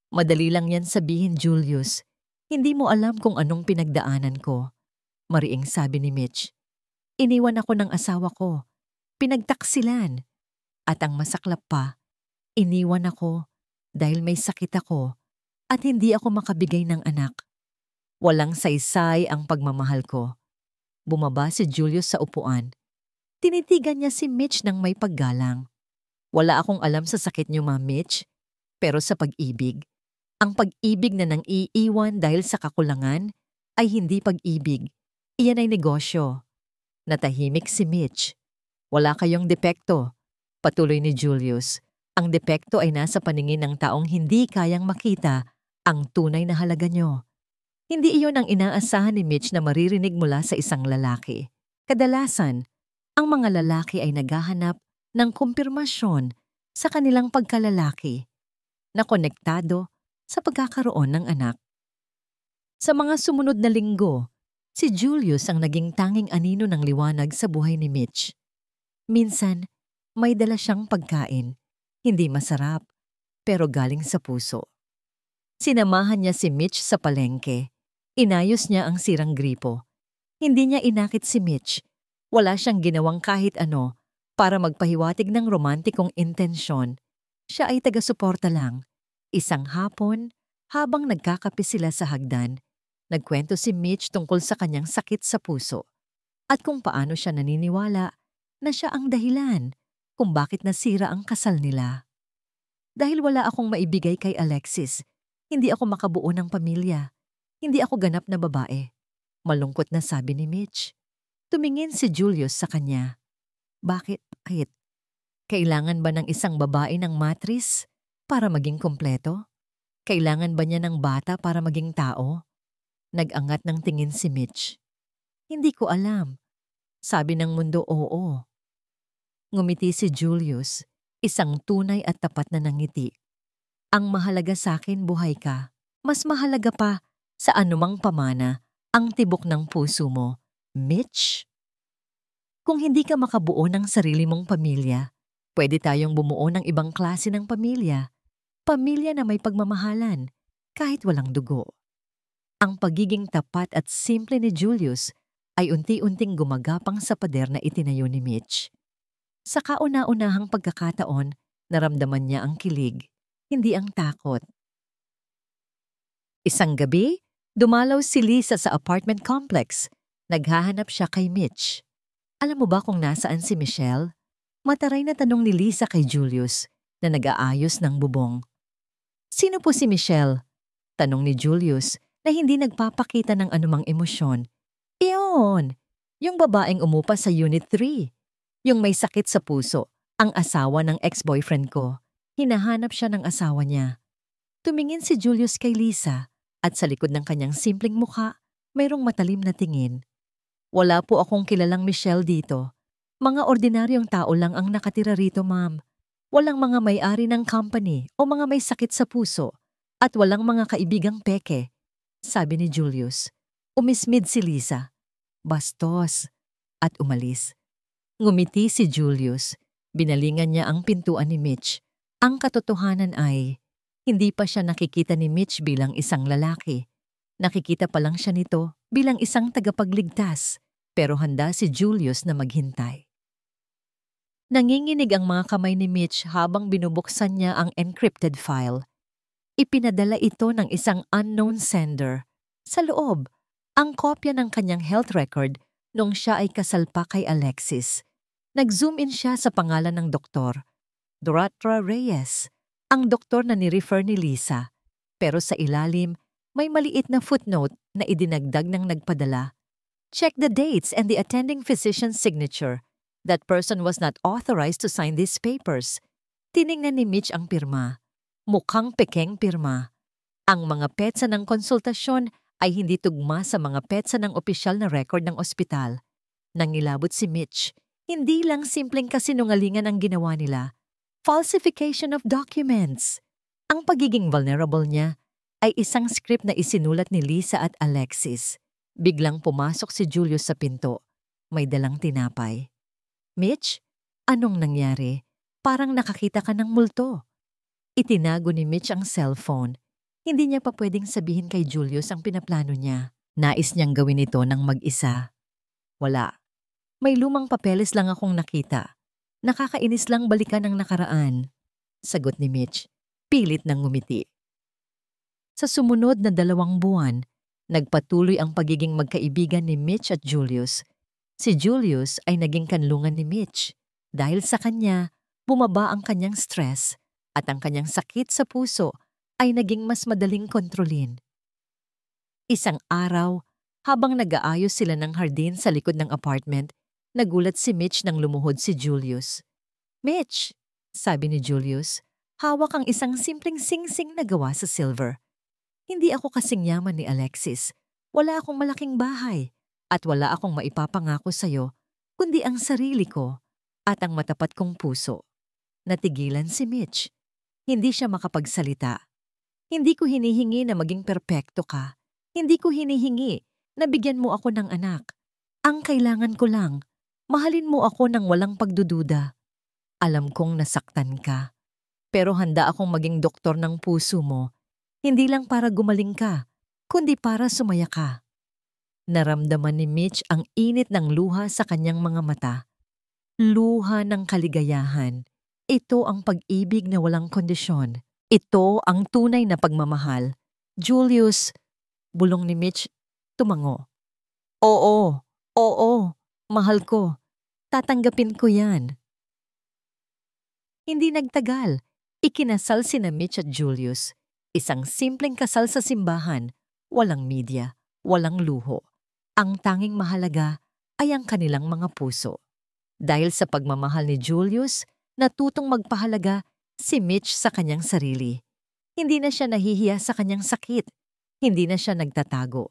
"Madali lang yan sabihin, Julius. Hindi mo alam kung anong pinagdaanan ko," mariing sabi ni Mitch. "Iniwan ako ng asawa ko. Pinagtaksilan. At ang masaklap pa, iniwan ako dahil may sakit ako at hindi ako makabigay ng anak. Walang saysay ang pagmamahal ko." Bumaba si Julius sa upuan. Tinitigan niya si Mitch ng may paggalang. "Wala akong alam sa sakit niyo, Ma'am Mitch. Pero sa pag-ibig, ang pag-ibig na nang iiwan dahil sa kakulangan ay hindi pag-ibig. Iyan ay negosyo." Natahimik si Mitch. "Wala kayong depekto," patuloy ni Julius. "Ang depekto ay nasa paningin ng taong hindi kayang makita ang tunay na halaga niyo." Hindi iyon ang inaasahan ni Mitch na maririnig mula sa isang lalaki. Kadalasan, ang mga lalaki ay naghahanap ng kumpirmasyon sa kanilang pagkalalaki na konektado sa pagkakaroon ng anak. Sa mga sumunod na linggo, si Julius ang naging tanging anino ng liwanag sa buhay ni Mitch. Minsan, may dala siyang pagkain, hindi masarap, pero galing sa puso. Sinamahan niya si Mitch sa palengke. Inayos niya ang sirang gripo. Hindi niya inakit si Mitch. Wala siyang ginawang kahit ano para magpahiwatig ng romantikong intensyon. Siya ay taga-suporta lang. Isang hapon, habang nagkakape sila sa hagdan, nagkwento si Mitch tungkol sa kanyang sakit sa puso at kung paano siya naniniwala na siya ang dahilan kung bakit nasira ang kasal nila. "Dahil wala akong maibigay kay Alexis, hindi ako makabuo ng pamilya. Hindi ako ganap na babae," malungkot na sabi ni Mitch. Tumingin si Julius sa kanya. "Bakit? Kailangan ba ng isang babae ng matris para maging kompleto? Kailangan ba niya ng bata para maging tao?" Nag-angat ng tingin si Mitch. "Hindi ko alam. Sabi ng mundo, oo." Ngumiti si Julius, isang tunay at tapat na nangiti. "Ang mahalaga sa akin, buhay ka. Mas mahalaga pa sa anumang pamana ang tibok ng puso mo, Mitch." Kung hindi ka makabuo ng sarili mong pamilya, pwede tayong bumuo ng ibang klase ng pamilya. Pamilya na may pagmamahalan, kahit walang dugo. Ang pagiging tapat at simple ni Julius ay unti-unting gumagapang sa pader na itinayo ni Mitch. Sa kauna-unahang pagkakataon, naramdaman niya ang kilig, hindi ang takot. Isang gabi, dumalaw si Lisa sa apartment complex. Naghahanap siya kay Mitch. "Alam mo ba kung nasaan si Michelle?" Mataray na tanong ni Lisa kay Julius na nag-aayos ng bubong. "Sino po si Michelle?" tanong ni Julius na hindi nagpapakita ng anumang emosyon. "Iyon, yung babaeng umupa sa Unit 3. Yung may sakit sa puso, ang asawa ng ex-boyfriend ko. Hinahanap siya ng asawa niya." Tumingin si Julius kay Lisa at sa likod ng kanyang simpleng mukha, mayroong matalim na tingin. "Wala po akong kilalang Michelle dito. Mga ordinaryong tao lang ang nakatira rito, ma'am. Walang mga may-ari ng company o mga may sakit sa puso at walang mga kaibigang peke," sabi ni Julius. Umismid si Lisa. Bastos. At umalis. Ngumiti si Julius. Binalingan niya ang pintuan ni Mitch. Ang katotohanan ay, hindi pa siya nakikita ni Mitch bilang isang lalaki. Nakikita pa lang siya nito bilang isang tagapagligtas, pero handa si Julius na maghintay. Nanginginig ang mga kamay ni Mitch habang binubuksan niya ang encrypted file. Ipinadala ito ng isang unknown sender. Sa loob, ang kopya ng kanyang health record nung siya ay kasal pa kay Alexis. Nag-zoom in siya sa pangalan ng doktor, Doratra Reyes, ang doktor na ni-refer ni Lisa. Pero sa ilalim, may maliit na footnote na idinagdag ng nagpadala. Check the dates and the attending physician's signature. That person was not authorized to sign these papers. Tiningnan ni Mitch ang pirma. Mukhang pekeng pirma. Ang mga petsa ng konsultasyon ay hindi tugma sa mga petsa ng opisyal na record ng ospital. Nangilabot si Mitch. Hindi lang simpleng kasinungalingan ang ginawa nila. Falsification of documents. Ang pagiging vulnerable niya ay isang script na isinulat ni Lisa at Alexis. Biglang pumasok si Julius sa pinto. May dalang tinapay. Mitch, anong nangyari? Parang nakakita ka ng multo. Itinago ni Mitch ang cellphone. Hindi niya pa pwedeng sabihin kay Julius ang pinaplano niya. Nais niyang gawin ito ng mag-isa. Wala. May lumang papeles lang akong nakita. Nakakainis lang balikan ang nakaraan. Sagot ni Mitch. Pilit ng ngumiti. Sa sumunod na 2 buwan, nagpatuloy ang pagiging magkaibigan ni Mitch at Julius. Si Julius ay naging kanlungan ni Mitch. Dahil sa kanya, bumaba ang kanyang stress at ang kanyang sakit sa puso ay naging mas madaling kontrolin. Isang araw, habang nag-aayos sila ng hardin sa likod ng apartment, nagulat si Mitch nang lumuhod si Julius. Mitch, sabi ni Julius, hawak ang isang simpleng singsing na gawa sa silver. Hindi ako kasing yaman ni Alexis. Wala akong malaking bahay at wala akong maipapangako sa'yo, kundi ang sarili ko at ang matapat kong puso. Natigilan si Mitch. Hindi siya makapagsalita. Hindi ko hinihingi na maging perpekto ka. Hindi ko hinihingi na bigyan mo ako ng anak. Ang kailangan ko lang, mahalin mo ako ng walang pagdududa. Alam kong nasaktan ka, pero handa akong maging doktor ng puso mo, hindi lang para gumaling ka, kundi para sumaya ka. Naramdaman ni Mitch ang init ng luha sa kanyang mga mata. Luha ng kaligayahan. Ito ang pag-ibig na walang kondisyon. Ito ang tunay na pagmamahal. Julius, bulong ni Mitch, tumango. Oo, mahal ko. Tatanggapin ko yan. Hindi nagtagal. Ikinasal sina Mitch at Julius. Isang simpleng kasal sa simbahan. Walang media, walang luho. Ang tanging mahalaga ay ang kanilang mga puso. Dahil sa pagmamahal ni Julius, natutong magpahalaga si Mitch sa kanyang sarili. Hindi na siya nahihiya sa kanyang sakit. Hindi na siya nagtatago.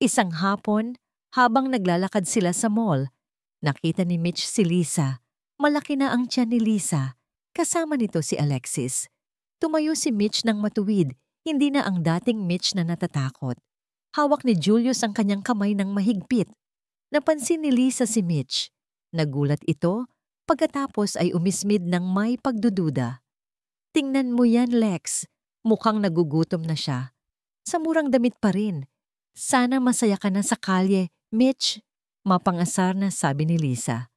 Isang hapon, habang naglalakad sila sa mall, nakita ni Mitch si Lisa. Malaki na ang tiyan ni Lisa. Kasama nito si Alexis. Tumayo si Mitch ng matuwid, hindi na ang dating Mitch na natatakot. Hawak ni Julius ang kanyang kamay ng mahigpit. Napansin ni Lisa si Mitch. Nagulat ito, pagkatapos ay umismid ng may pagdududa. Tingnan mo yan, Lex. Mukhang nagugutom na siya. Sa murang damit pa rin. Sana masaya ka na sa kalye, Mitch. Mapangasar na sabi ni Lisa.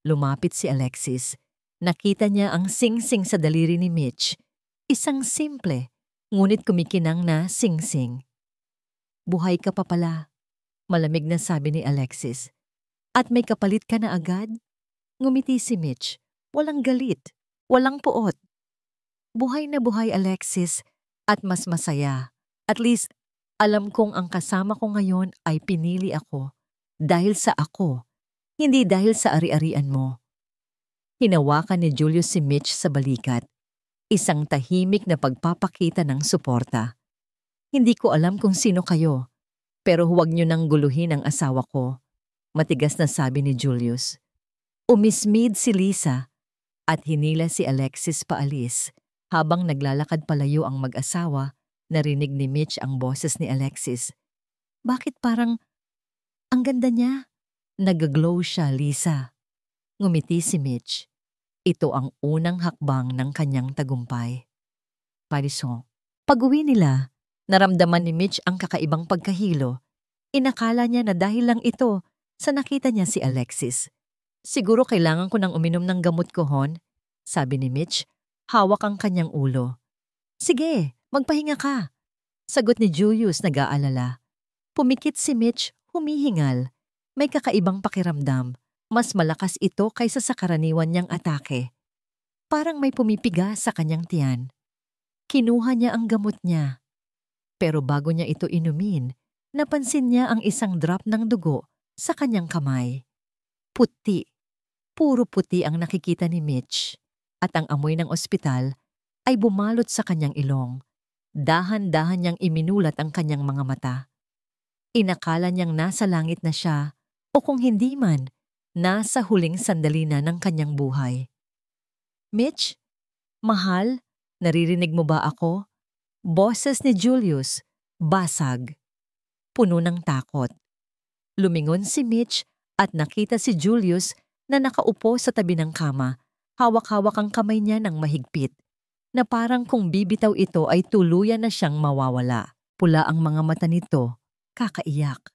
Lumapit si Alexis. Nakita niya ang sing-sing sa daliri ni Mitch. Isang simple, ngunit kumikinang na sing-sing. Buhay ka pa pala, malamig na sabi ni Alexis. At may kapalit ka na agad? Ngumiti si Mitch. Walang galit, walang puot. Buhay na buhay, Alexis, at mas masaya. At least, alam kong ang kasama ko ngayon ay pinili ako. Dahil sa ako, hindi dahil sa ari-arian mo. Hinawakan ni Julius si Mitch sa balikat. Isang tahimik na pagpapakita ng suporta. Hindi ko alam kung sino kayo, pero huwag niyo nang guluhin ang asawa ko, matigas na sabi ni Julius. Umismid si Lisa at hinila si Alexis paalis. Habang naglalakad palayo ang mag-asawa, narinig ni Mitch ang boses ni Alexis. Bakit parang ang ganda niya? Nag-glow siya, Lisa. Ngumiti si Mitch. Ito ang unang hakbang ng kanyang tagumpay. Parisong. Pag-uwi nila, naramdaman ni Mitch ang kakaibang pagkahilo. Inakala niya na dahil lang ito sa nakita niya si Alexis. Siguro kailangan ko nang uminom ng gamot ko, Hon, sabi ni Mitch, hawak ang kanyang ulo. Sige, magpahinga ka, sagot ni Julius nag-aalala. Pumikit si Mitch, humihingal. May kakaibang pakiramdam. Mas malakas ito kaysa sa karaniwan niyang atake. Parang may pumipiga sa kanyang tiyan. Kinuha niya ang gamot niya. Pero bago niya ito inumin, napansin niya ang isang drop ng dugo sa kanyang kamay. Puti. Puro puti ang nakikita ni Mitch. At ang amoy ng ospital ay bumalot sa kanyang ilong. Dahan-dahan niyang iminulat ang kanyang mga mata. Inakala niyang nasa langit na siya o kung hindi man, nasa huling sandali na ng kanyang buhay. Mitch, mahal, naririnig mo ba ako? Boses ni Julius, basag. Puno ng takot. Lumingon si Mitch at nakita si Julius na nakaupo sa tabi ng kama. Hawak-hawak ang kamay niya ng mahigpit, na parang kung bibitaw ito ay tuluyan na siyang mawawala. Pula ang mga mata nito, kakaiyak.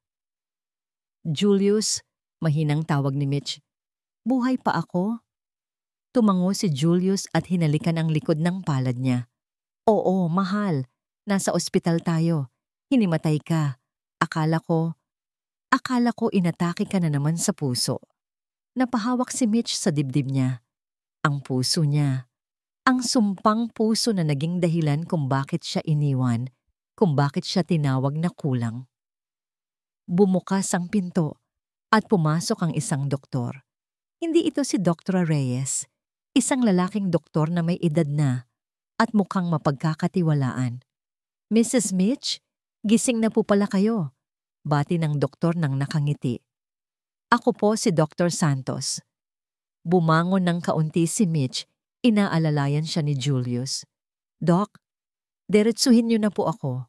Julius, mahinang tawag ni Mitch. Buhay pa ako? Tumango si Julius at hinalikan ang likod ng palad niya. Oo, mahal. Nasa ospital tayo. Hinimatay ka. Akala ko inatake ka na naman sa puso. Napahawak si Mitch sa dibdib niya. Ang puso niya. Ang sumpang puso na naging dahilan kung bakit siya iniwan, kung bakit siya tinawag na kulang. Bumukas ang pinto at pumasok ang isang doktor. Hindi ito si Dr. Reyes, isang lalaking doktor na may edad na at mukhang mapagkakatiwalaan. Mrs. Mitch, gising na po pala kayo, bati ng doktor nang nakangiti. Ako po si Dr. Santos. Bumangon ng kaunti si Mitch, inaalalayan siya ni Julius. Doc, diretsuhin niyo na po ako.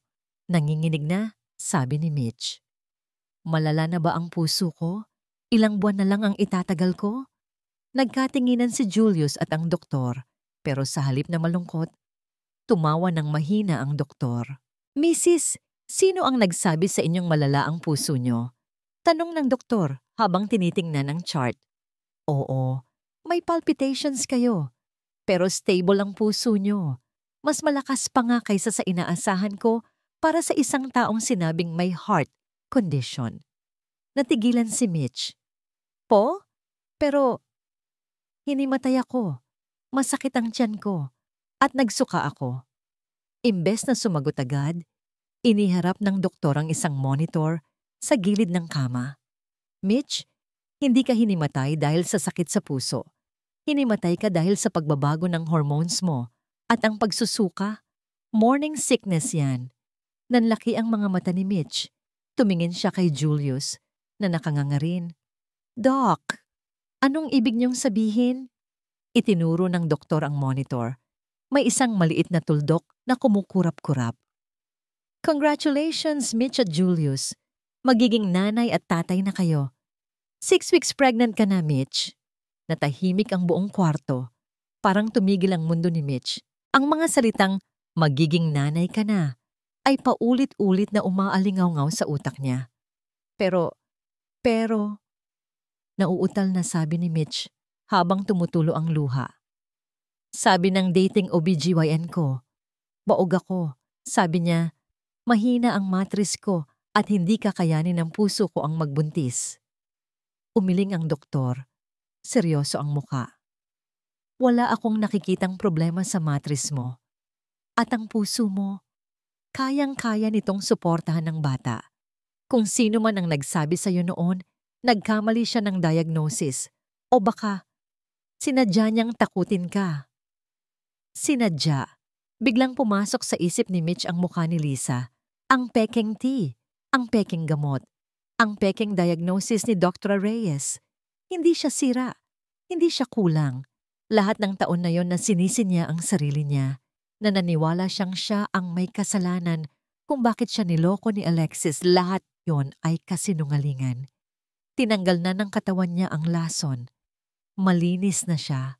Nanginginig na, sabi ni Mitch. Malala na ba ang puso ko? Ilang buwan na lang ang itatagal ko? Nagkatinginan si Julius at ang doktor, pero sa halip na malungkot, tumawa ng mahina ang doktor. Mrs., sino ang nagsabi sa inyong malala ang puso niyo? Tanong ng doktor habang tinitingnan ang chart. Oo, may palpitations kayo, pero stable ang puso niyo. Mas malakas pa nga kaysa sa inaasahan ko para sa isang taong sinabing may heart condition. Natigilan si Mitch. Po? Pero hinimatay ako. Masakit ang tiyan ko. At nagsuka ako. Imbes na sumagot agad, iniharap ng doktor ang isang monitor sa gilid ng kama. Mitch, hindi ka hinimatay dahil sa sakit sa puso. Hinimatay ka dahil sa pagbabago ng hormones mo at ang pagsusuka. Morning sickness yan. Nanlaki ang mga mata ni Mitch. Tumingin siya kay Julius na nakanganga rin. Doc, anong ibig niyong sabihin? Itinuro ng doktor ang monitor. May isang maliit na tuldok na kumukurap-kurap. Congratulations, Mitch at Julius. Magiging nanay at tatay na kayo. 6 weeks pregnant ka na, Mitch. Natahimik ang buong kwarto. Parang tumigil ang mundo ni Mitch. Ang mga salitang, magiging nanay ka na, ay paulit-ulit na umaalingaw-ngaw sa utak niya. Pero, nauutal na sabi ni Mitch habang tumutulo ang luha. Sabi ng dating OBGYN ko, baog ako. Sabi niya, mahina ang matris ko at hindi kakayanin ng puso ko ang magbuntis. Umiling ang doktor. Seryoso ang muka. Wala akong nakikitang problema sa matris mo. At ang puso mo, kayang-kaya nitong suportahan ng bata. Kung sino man ang nagsabi sa iyo noon, nagkamali siya ng diagnosis. O baka, sinadya niyang takutin ka. Sinadya. Biglang pumasok sa isip ni Mitch ang mukha ni Lisa. Ang peking tea, ang peking gamot, ang peking diagnosis ni Dr. Reyes. Hindi siya sira, hindi siya kulang. Lahat ng taon na yon na sinisi niya ang sarili niya, na naniwala siyang siya ang may kasalanan kung bakit siya niloko ni Alexis, lahat yon ay kasinungalingan. Tinanggal na ng katawan niya ang lason. Malinis na siya.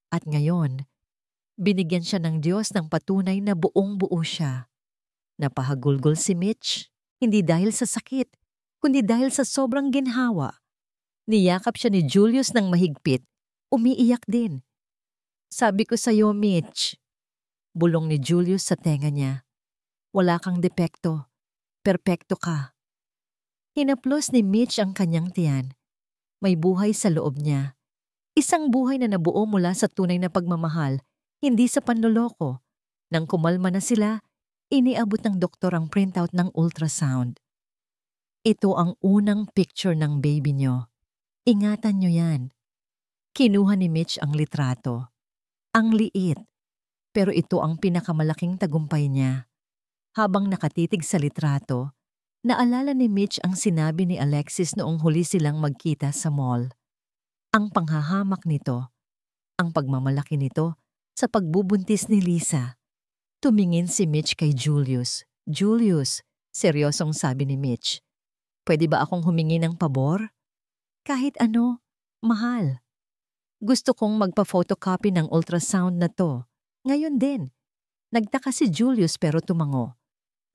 At ngayon, binigyan siya ng Diyos ng patunay na buong-buo siya. Napahagulgol si Mitch, hindi dahil sa sakit, kundi dahil sa sobrang ginhawa. Niyakap siya ni Julius ng mahigpit, umiiyak din. Sabi ko sa'yo, Mitch. Bulong ni Julius sa tenga niya. Wala kang depekto. Perpekto ka. Hinaplos ni Mitch ang kanyang tiyan. May buhay sa loob niya. Isang buhay na nabuo mula sa tunay na pagmamahal, hindi sa panloloko. Nang kumalma na sila, iniabot ng doktor ang printout ng ultrasound. Ito ang unang picture ng baby niyo. Ingatan niyo yan. Kinuha ni Mitch ang litrato. Ang liit, pero ito ang pinakamalaking tagumpay niya. Habang nakatitig sa litrato, naalala ni Mitch ang sinabi ni Alexis noong huli silang magkita sa mall. Ang panghahamak nito, ang pagmamalaki nito sa pagbubuntis ni Lisa. Tumingin si Mitch kay Julius. Julius, seryosong sabi ni Mitch, pwede ba akong humingi ng pabor? Kahit ano, mahal. Gusto kong magpa-photocopy ng ultrasound na to. Ngayon din. Nagtaka si Julius pero tumango.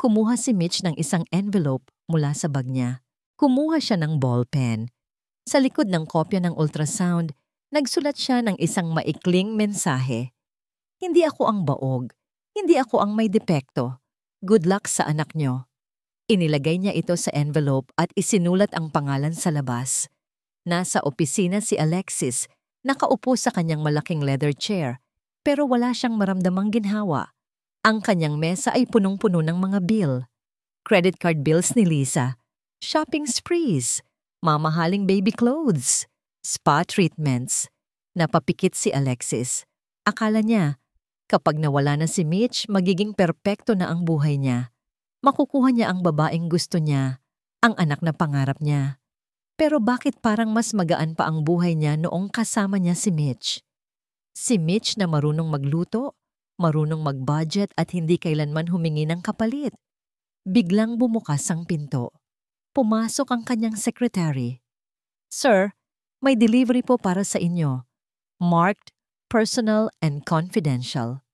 Kumuha si Mitch ng isang envelope mula sa bag niya. Kumuha siya ng ballpen. Sa likod ng kopya ng ultrasound, nagsulat siya ng isang maikling mensahe. Hindi ako ang baog. Hindi ako ang may depekto. Good luck sa anak niyo. Inilagay niya ito sa envelope at isinulat ang pangalan sa labas. Nasa opisina si Alexis, nakaupo sa kanyang malaking leather chair, pero wala siyang maramdamang ginhawa. Ang kanyang mesa ay punong-puno ng mga bill. Credit card bills ni Lisa, shopping sprees, mamahaling baby clothes, spa treatments. Napapikit si Alexis. Akala niya, kapag nawala na si Mitch, magiging perpekto na ang buhay niya. Makukuha niya ang babaeng gusto niya, ang anak na pangarap niya. Pero bakit parang mas magaan pa ang buhay niya noong kasama niya si Mitch? Si Mitch na marunong magluto, marunong mag-budget at hindi kailanman humingi ng kapalit. Biglang bumukas ang pinto. Pumasok ang kanyang secretary. Sir, may delivery po para sa inyo. Marked, personal and confidential.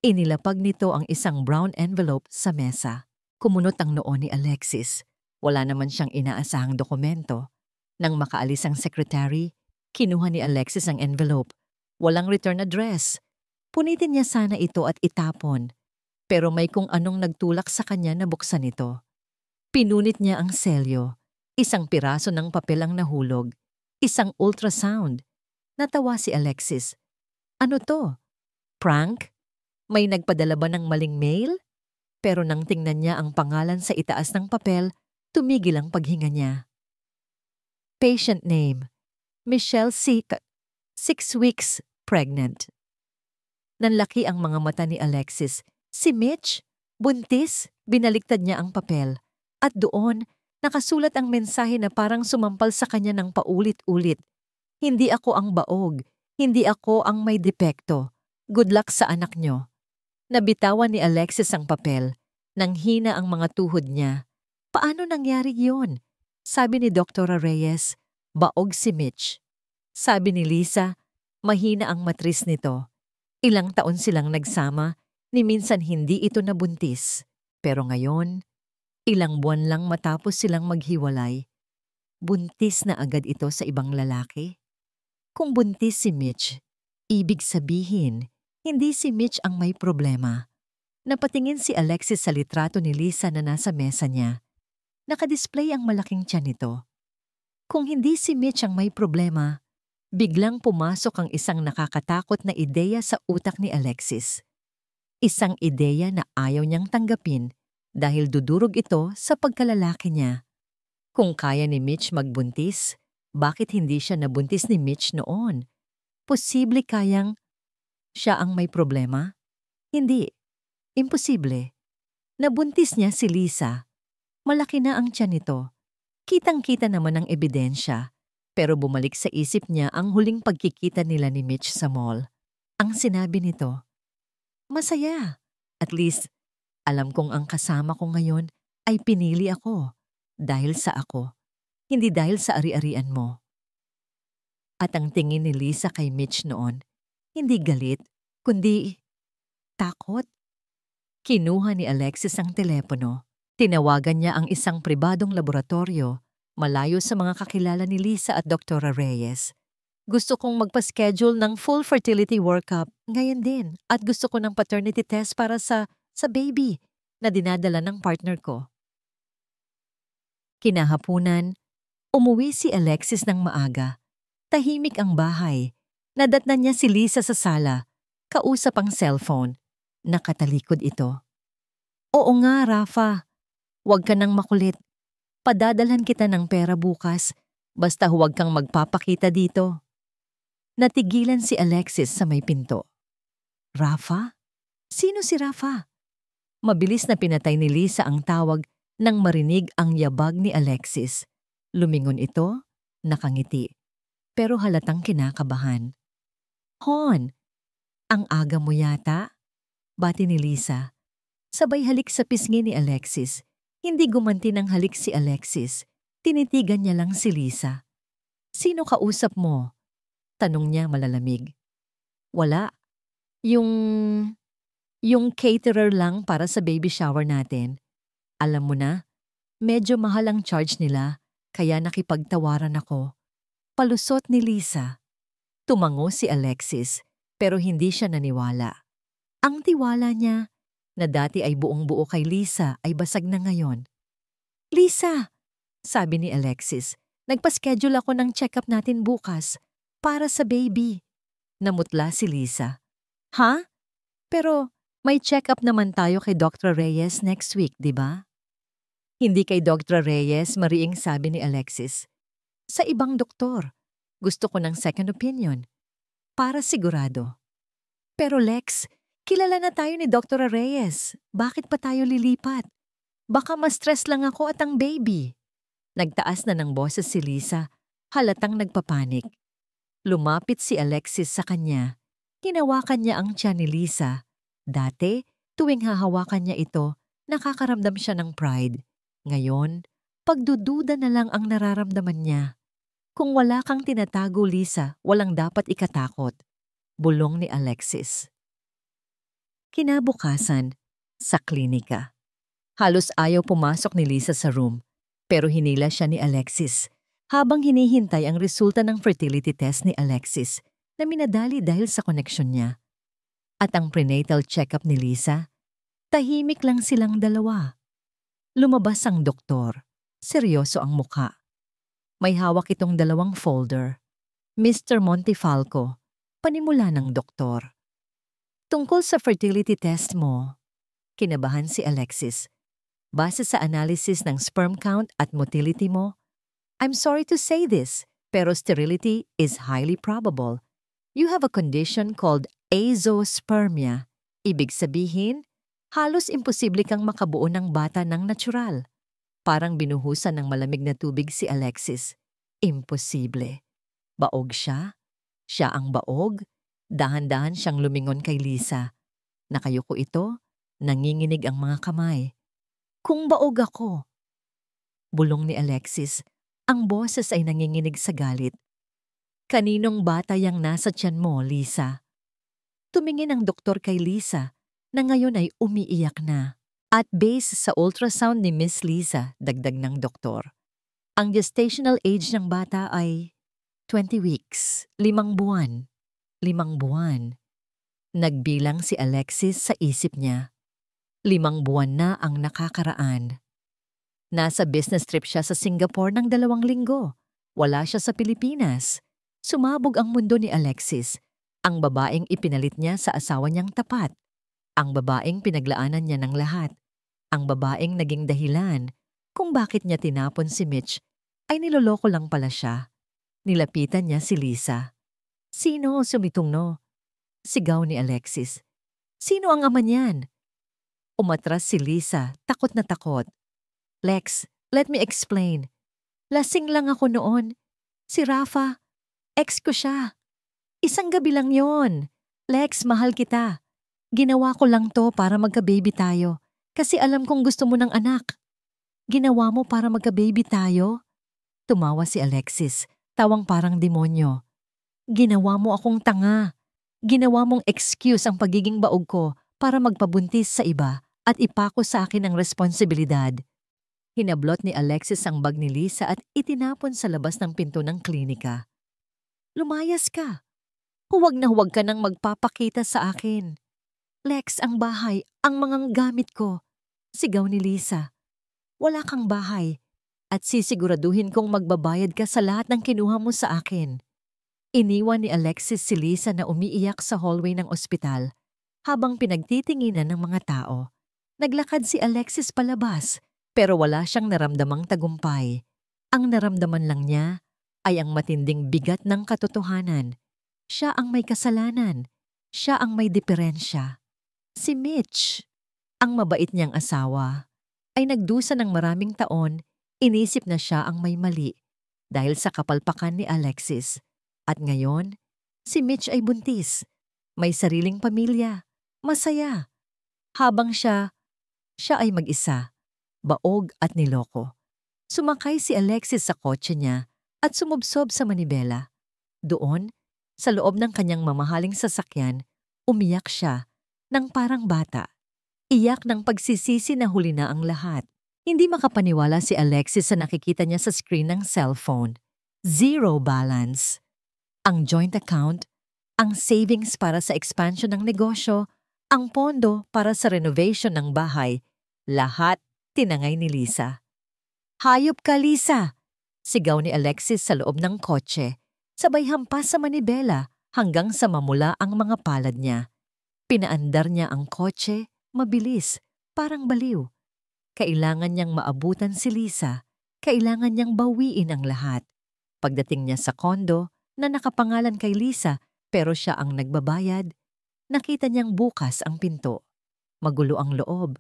Inilapag nito ang isang brown envelope sa mesa. Kumunot ang noo ni Alexis. Wala naman siyang inaasahang dokumento. Nang makaalis ang secretary, kinuha ni Alexis ang envelope. Walang return address. Punitin niya sana ito at itapon, pero may kung anong nagtulak sa kanya na buksan ito. Pinunit niya ang selyo, isang piraso ng papel ang nahulog, isang ultrasound. Natawa si Alexis. Ano to? Prank? May nagpadala ba ng maling mail? Pero nang tingnan niya ang pangalan sa itaas ng papel, tumigil ang paghinga niya. Patient name, Michelle C. 6 weeks pregnant. Nanlaki ang mga mata ni Alexis. Si Mitch, buntis, binaliktad niya ang papel. At doon, nakasulat ang mensahe na parang sumampal sa kanya ng paulit-ulit. Hindi ako ang baog. Hindi ako ang may depekto. Good luck sa anak niyo. Nabitawan ni Alexis ang papel. Nang hina ang mga tuhod niya. Paano nangyari yon? Sabi ni Dr. Reyes, baog si Mitch. Sabi ni Lisa, mahina ang matris nito. Ilang taon silang nagsama, ni minsan hindi ito nabuntis. Pero ngayon, ilang buwan lang matapos silang maghiwalay, buntis na agad ito sa ibang lalaki. Kung buntis si Mitch, ibig sabihin, hindi si Mitch ang may problema. Napatingin si Alexis sa litrato ni Lisa na nasa mesa niya. Nakadisplay ang malaking tiyan nito. Kung hindi si Mitch ang may problema, biglang pumasok ang isang nakakatakot na ideya sa utak ni Alexis. Isang ideya na ayaw niyang tanggapin dahil dudurog ito sa pagkalalaki niya. Kung kaya ni Mitch magbuntis, bakit hindi siya nabuntis ni Mitch noon? Posible kayang siya ang may problema? Hindi. Imposible. Nabuntis niya si Lisa. Malaki na ang tiyan nito. Kitang-kita naman ang ebidensya. Pero bumalik sa isip niya ang huling pagkikita nila ni Mitch sa mall. Ang sinabi nito, masaya. At least, alam kong ang kasama ko ngayon ay pinili ako. Dahil sa ako. Hindi dahil sa ari-arian mo. At ang tingin ni Lisa kay Mitch noon, hindi galit, kundi takot. Kinuha ni Alexis ang telepono. Tinawagan niya ang isang pribadong laboratorio malayo sa mga kakilala ni Lisa at Dr. Reyes. Gusto kong magpa-schedule ng full fertility workup ngayon din at gusto ko ng paternity test para sa baby na dinadala ng partner ko. Kinahapunan, umuwi si Alexis ng maaga. Tahimik ang bahay. Nadatnan niya si Lisa sa sala. Kausap ang cellphone. Nakatalikod ito. Oo nga, Rafa. Huwag ka nang makulit. Padadalhan kita ng pera bukas. Basta huwag kang magpapakita dito. Natigilan si Alexis sa may pinto. Rafa? Sino si Rafa? Mabilis na pinatay ni Lisa ang tawag nang marinig ang yabag ni Alexis. Lumingon ito, nakangiti. Pero halatang kinakabahan. Hon, ang aga mo yata? Bati ni Lisa. Sabay halik sa pisngi ni Alexis. Hindi gumanti ng halik si Alexis. Tinitigan niya lang si Lisa. Sino kausap mo? Tanong niya malalamig. Wala. Yung caterer lang para sa baby shower natin. Alam mo na, medyo mahal ang charge nila, kaya nakipagtawaran ako. Palusot ni Lisa. Tumango si Alexis, pero hindi siya naniwala. Ang tiwala niya, na dati ay buong-buo kay Lisa, ay basag na ngayon. Lisa, sabi ni Alexis, nagpa-schedule ako ng check-up natin bukas para sa baby. Namutla si Lisa. Ha? Pero may check-up naman tayo kay Dr. Reyes next week, di ba? Hindi kay Dr. Reyes, mariing sabi ni Alexis. Sa ibang doktor. Gusto ko ng second opinion. Para sigurado. Pero Lex, kilala na tayo ni Dr. Reyes. Bakit pa tayo lilipat? Baka ma-stress lang ako at ang baby. Nagtaas na ng boses si Lisa, halatang nagpapanik. Lumapit si Alexis sa kanya. Hinawakan niya ang tiyan ni Lisa. Dati, tuwing hahawakan niya ito, nakakaramdam siya ng pride. Ngayon, pagdududa na lang ang nararamdaman niya. Kung wala kang tinatago, Lisa, walang dapat ikatakot. Bulong ni Alexis. Kinabukasan, sa klinika. Halos ayaw pumasok ni Lisa sa room, pero hinila siya ni Alexis habang hinihintay ang resulta ng fertility test ni Alexis na minadali dahil sa koneksyon niya. At ang prenatal check-up ni Lisa, tahimik lang silang dalawa. Lumabas ang doktor. Seryoso ang mukha. May hawak itong dalawang folder. Mr. Montefalco, panimula ng doktor. Tungkol sa fertility test mo, kinabahan si Alexis. Base sa analysis ng sperm count at motility mo, I'm sorry to say this, pero sterility is highly probable. You have a condition called azoospermia. Ibig sabihin, halos imposible kang makabuo ng bata ng natural. Parang binuhusan ng malamig na tubig si Alexis. Imposible. Baog siya. Siya ang baog. Dahan-dahan siyang lumingon kay Lisa. Nakayuko ito, nanginginig ang mga kamay. Kung baog ako. Bulong ni Alexis, ang boses ay nanginginig sa galit. Kaninong bata yang nasa tiyan mo, Lisa? Tumingin ang doktor kay Lisa na ngayon ay umiiyak na. At base sa ultrasound ni Miss Lisa, dagdag ng doktor, ang gestational age ng bata ay 20 weeks, 5 buwan. 5 buwan. Nagbilang si Alexis sa isip niya. 5 buwan na ang nakakaraan. Nasa business trip siya sa Singapore ng 2 linggo. Wala siya sa Pilipinas. Sumabog ang mundo ni Alexis. Ang babaeng ipinalit niya sa asawa niyang tapat. Ang babaeng pinaglaanan niya ng lahat. Ang babaeng naging dahilan kung bakit niya tinapon si Mitch ay niloloko lang pala siya. Nilapitan niya si Lisa. Sino sumitungno? Sigaw ni Alexis. Sino ang ama niyan? Umatras si Lisa, takot na takot. Lex, let me explain. Lasing lang ako noon. Si Rafa, ex ko siya. Isang gabi lang yon. Lex, mahal kita. Ginawa ko lang to para magka-baby tayo. Kasi alam kong gusto mo ng anak. Ginawa mo para magka-baby tayo? Tumawa si Alexis, tawang parang demonyo. Ginawa mo akong tanga. Ginawa mong excuse ang pagiging baog ko para magpabuntis sa iba at ipako sa akin ang responsibilidad. Hinablot ni Alexis ang bag ni Lisa at itinapon sa labas ng pinto ng klinika. Lumayas ka. Huwag na huwag ka nang magpapakita sa akin. Lex, ang bahay, ang mga gamit ko. Sigaw ni Lisa. Wala kang bahay at sisiguraduhin kong magbabayad ka sa lahat ng kinuha mo sa akin. Iniwan ni Alexis si Lisa na umiiyak sa hallway ng ospital habang pinagtitinginan ng mga tao. Naglakad si Alexis palabas pero wala siyang naramdamang tagumpay. Ang naramdaman lang niya ay ang matinding bigat ng katotohanan. Siya ang may kasalanan. Siya ang may diferensya. Si Mitch, ang mabait niyang asawa, ay nagdusa ng maraming taon, inisip na siya ang may mali dahil sa kapalpakan ni Alexis. At ngayon, si Mitch ay buntis, may sariling pamilya, masaya. Habang siya ay mag-isa, baog at niloko. Sumakay si Alexis sa kotse niya at sumubsob sa manibela. Doon, sa loob ng kanyang mamahaling sasakyan, umiyak siya ng parang bata. Iyak ng pagsisisi na huli na ang lahat. Hindi makapaniwala si Alexis sa nakikita niya sa screen ng cellphone. Zero balance. Ang joint account, ang savings para sa expansion ng negosyo, ang pondo para sa renovation ng bahay, lahat tinangay ni Lisa. Hayop ka, Lisa! Sigaw ni Alexis sa loob ng kotse, sabay hampas sa manibela hanggang sa mamula ang mga palad niya. Pinaandar niya ang kotse, mabilis, parang baliw. Kailangan niyang maabutan si Lisa, kailangan niyang bawiin ang lahat. Pagdating niya sa kondo, na nakapangalan kay Lisa pero siya ang nagbabayad, nakita niyang bukas ang pinto. Magulo ang loob.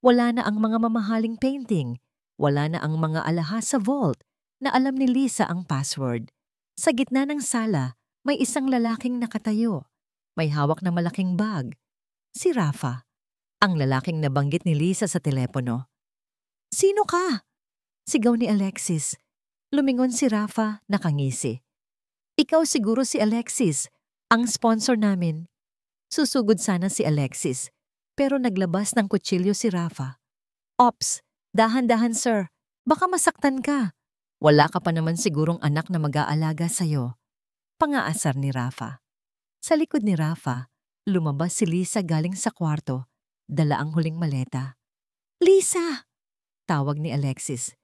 Wala na ang mga mamahaling painting. Wala na ang mga alahas sa vault na alam ni Lisa ang password. Sa gitna ng sala, may isang lalaking nakatayo. May hawak na malaking bag. Si Rafa, ang lalaking nabanggit ni Lisa sa telepono. Sino ka? Sigaw ni Alexis. Lumingon si Rafa, nakangisi. Ikaw siguro si Alexis, ang sponsor namin. Susugod sana si Alexis, pero naglabas ng kutsilyo si Rafa. Ops, dahan-dahan sir, baka masaktan ka. Wala ka pa naman sigurong anak na mag-aalaga sa'yo. Pangaasar ni Rafa. Sa likod ni Rafa, lumabas si Lisa galing sa kwarto, dala ang huling maleta. Lisa! Tawag ni Alexis.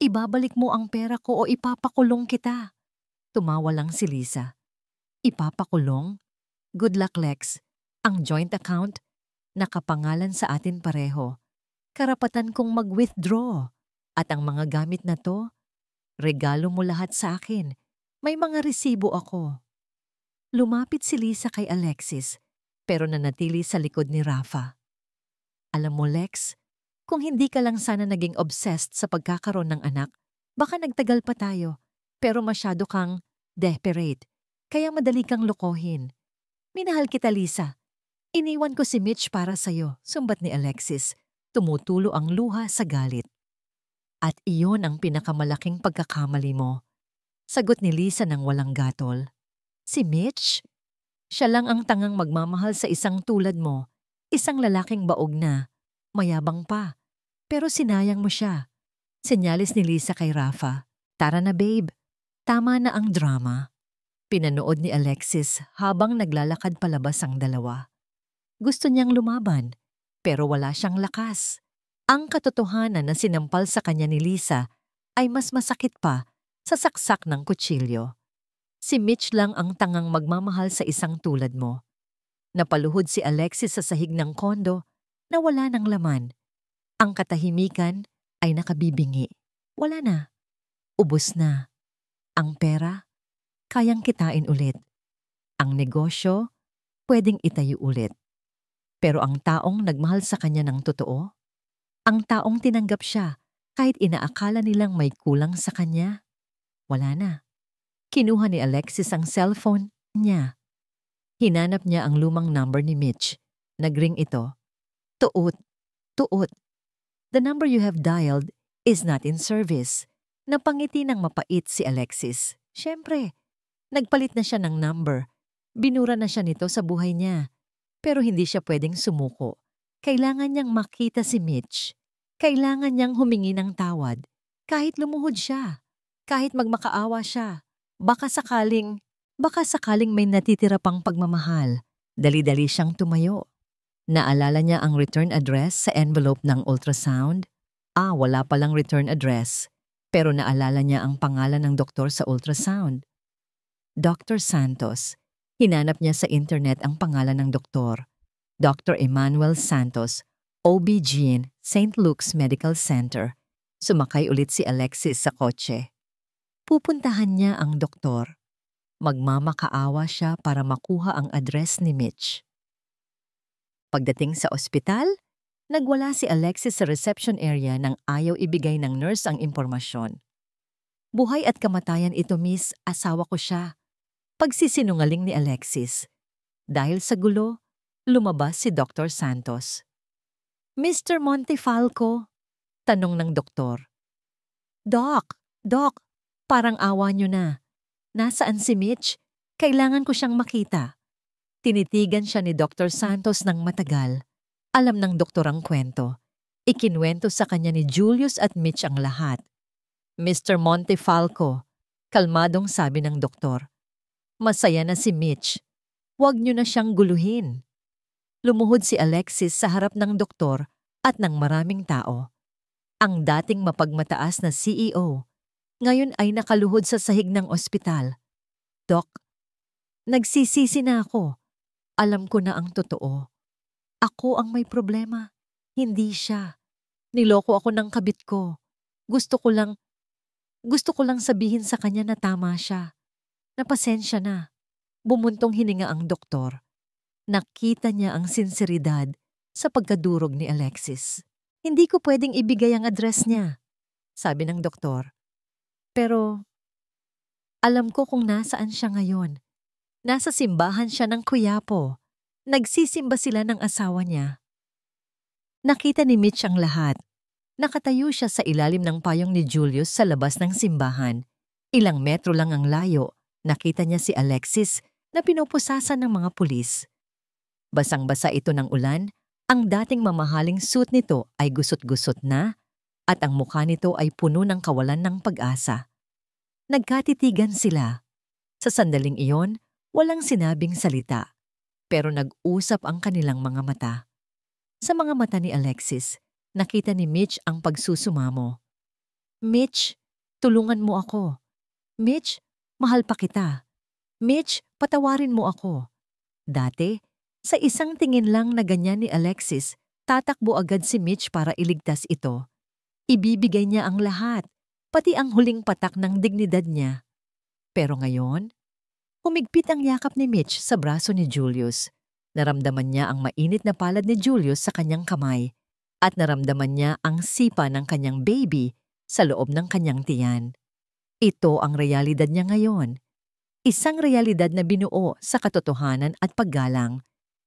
Ibabalik mo ang pera ko o ipapakulong kita. Tumawa lang si Lisa. Ipapakulong? Good luck, Lex. Ang joint account, nakapangalan sa atin pareho. Karapatan kong mag-withdraw. At ang mga gamit na to, regalo mo lahat sa akin. May mga resibo ako. Lumapit si Lisa kay Alexis, pero nanatili sa likod ni Rafa. Alam mo, Lex, kung hindi ka lang sana naging obsessed sa pagkakaroon ng anak, baka nagtagal pa tayo, pero masyado kang desperate, kaya madali kang lokohin. Minahal kita, Lisa. Iniwan ko si Mitch para sa'yo, sumbat ni Alexis. Tumutulo ang luha sa galit. At iyon ang pinakamalaking pagkakamali mo. Sagot ni Lisa ng walang gatol. Si Mitch? Siya lang ang tangang magmamahal sa isang tulad mo. Isang lalaking baog na, mayabang pa. Pero sinayang mo siya. Senyalis ni Lisa kay Rafa. Tara na babe, tama na ang drama. Pinanood ni Alexis habang naglalakad palabas ang dalawa. Gusto niyang lumaban, pero wala siyang lakas. Ang katotohanan na sinampal sa kanya ni Lisa ay mas masakit pa sa saksak ng kutsilyo. Si Mitch lang ang tangang magmamahal sa isang tulad mo. Napaluhod si Alexis sa sahig ng kondo na wala ng laman. Ang katahimikan ay nakabibingi. Wala na. Ubos na. Ang pera, kayang kitain ulit. Ang negosyo, pwedeng itayo ulit. Pero ang taong nagmahal sa kanya ng totoo, ang taong tinanggap siya kahit inaakala nilang may kulang sa kanya, wala na. Kinuha ni Alexis ang cellphone niya. Hinanap niya ang lumang number ni Mitch. Nagring ito. Tuot. Tuot. The number you have dialed is not in service. Napangiti ng mapait si Alexis. Siyempre, Nagpalit na siya ng number. Binura na siya nito sa buhay niya. Pero hindi siya pwedeng sumuko. Kailangan niyang makita si Mitch. Kailangan niyang humingi ng tawad. Kahit lumuhod siya. Kahit magmakaawa siya. Baka sakaling may natitira pang pagmamahal. Dali-dali siyang tumayo. Naalala niya ang return address sa envelope ng ultrasound. Wala palang return address. Pero naalala niya ang pangalan ng doktor sa ultrasound. Dr. Santos. Hinanap niya sa internet ang pangalan ng doktor. Dr. Emmanuel Santos, OB-GYN, St. Luke's Medical Center. Sumakay ulit si Alexis sa kotse. Pupuntahan niya ang doktor. Magmamakaawa siya para makuha ang address ni Mitch. Pagdating sa ospital, nagwala si Alexis sa reception area nang ayaw ibigay ng nurse ang impormasyon. Buhay at kamatayan ito, miss, asawa ko siya. Pagsisinungaling ni Alexis. Dahil sa gulo, lumabas si Dr. Santos. Mr. Montefalco, tanong ng doktor. Doc, parang awa niyo na. Nasaan si Mitch? Kailangan ko siyang makita. Tinitigan siya ni Dr. Santos ng matagal. Alam ng doktor ang kwento. Ikinwento sa kanya ni Julius at Mitch ang lahat. Mr. Montefalco, kalmadong sabi ng doktor. Masaya na si Mitch. Huwag niyo na siyang guluhin. Lumuhod si Alexis sa harap ng doktor at ng maraming tao. Ang dating mapagmataas na CEO, ngayon ay nakaluhod sa sahig ng ospital. Doc, nagsisisi na ako. Alam ko na ang totoo. Ako ang may problema, hindi siya. Niloko ako ng kabit ko. Gusto ko lang sabihin sa kanya na tama siya. Napasensya na. Bumuntong hininga ang doktor. Nakita niya ang sinseridad sa pagkadurog ni Alexis. Hindi ko pwedeng ibigay ang address niya, sabi ng doktor. Pero alam ko kung nasaan siya ngayon. Nasa simbahan siya ng Quiapo. Nagsisimba sila ng asawa niya. Nakita ni Mitch ang lahat. Nakatayo siya sa ilalim ng payong ni Julius sa labas ng simbahan. Ilang metro lang ang layo. Nakita niya si Alexis na pinupusasan ng mga pulis. Basang-basa ito ng ulan, ang dating mamahaling suit nito ay gusot-gusot na at ang mukha nito ay puno ng kawalan ng pag-asa. Nagkatitigan sila. Sa sandaling iyon, walang sinabing salita, pero nag-usap ang kanilang mga mata. Sa mga mata ni Alexis, nakita ni Mitch ang pagsusumamo. Mitch, tulungan mo ako. Mitch, mahal pa kita. Mitch, patawarin mo ako. Dati, sa isang tingin lang na ganyan ni Alexis, tatakbo agad si Mitch para iligtas ito. Ibibigay niya ang lahat, pati ang huling patak ng dignidad niya. Pero ngayon, humigpit ang yakap ni Mitch sa braso ni Julius. Naramdaman niya ang mainit na palad ni Julius sa kanyang kamay at naramdaman niya ang sipa ng kanyang baby sa loob ng kanyang tiyan. Ito ang realidad niya ngayon. Isang realidad na binuo sa katotohanan at paggalang.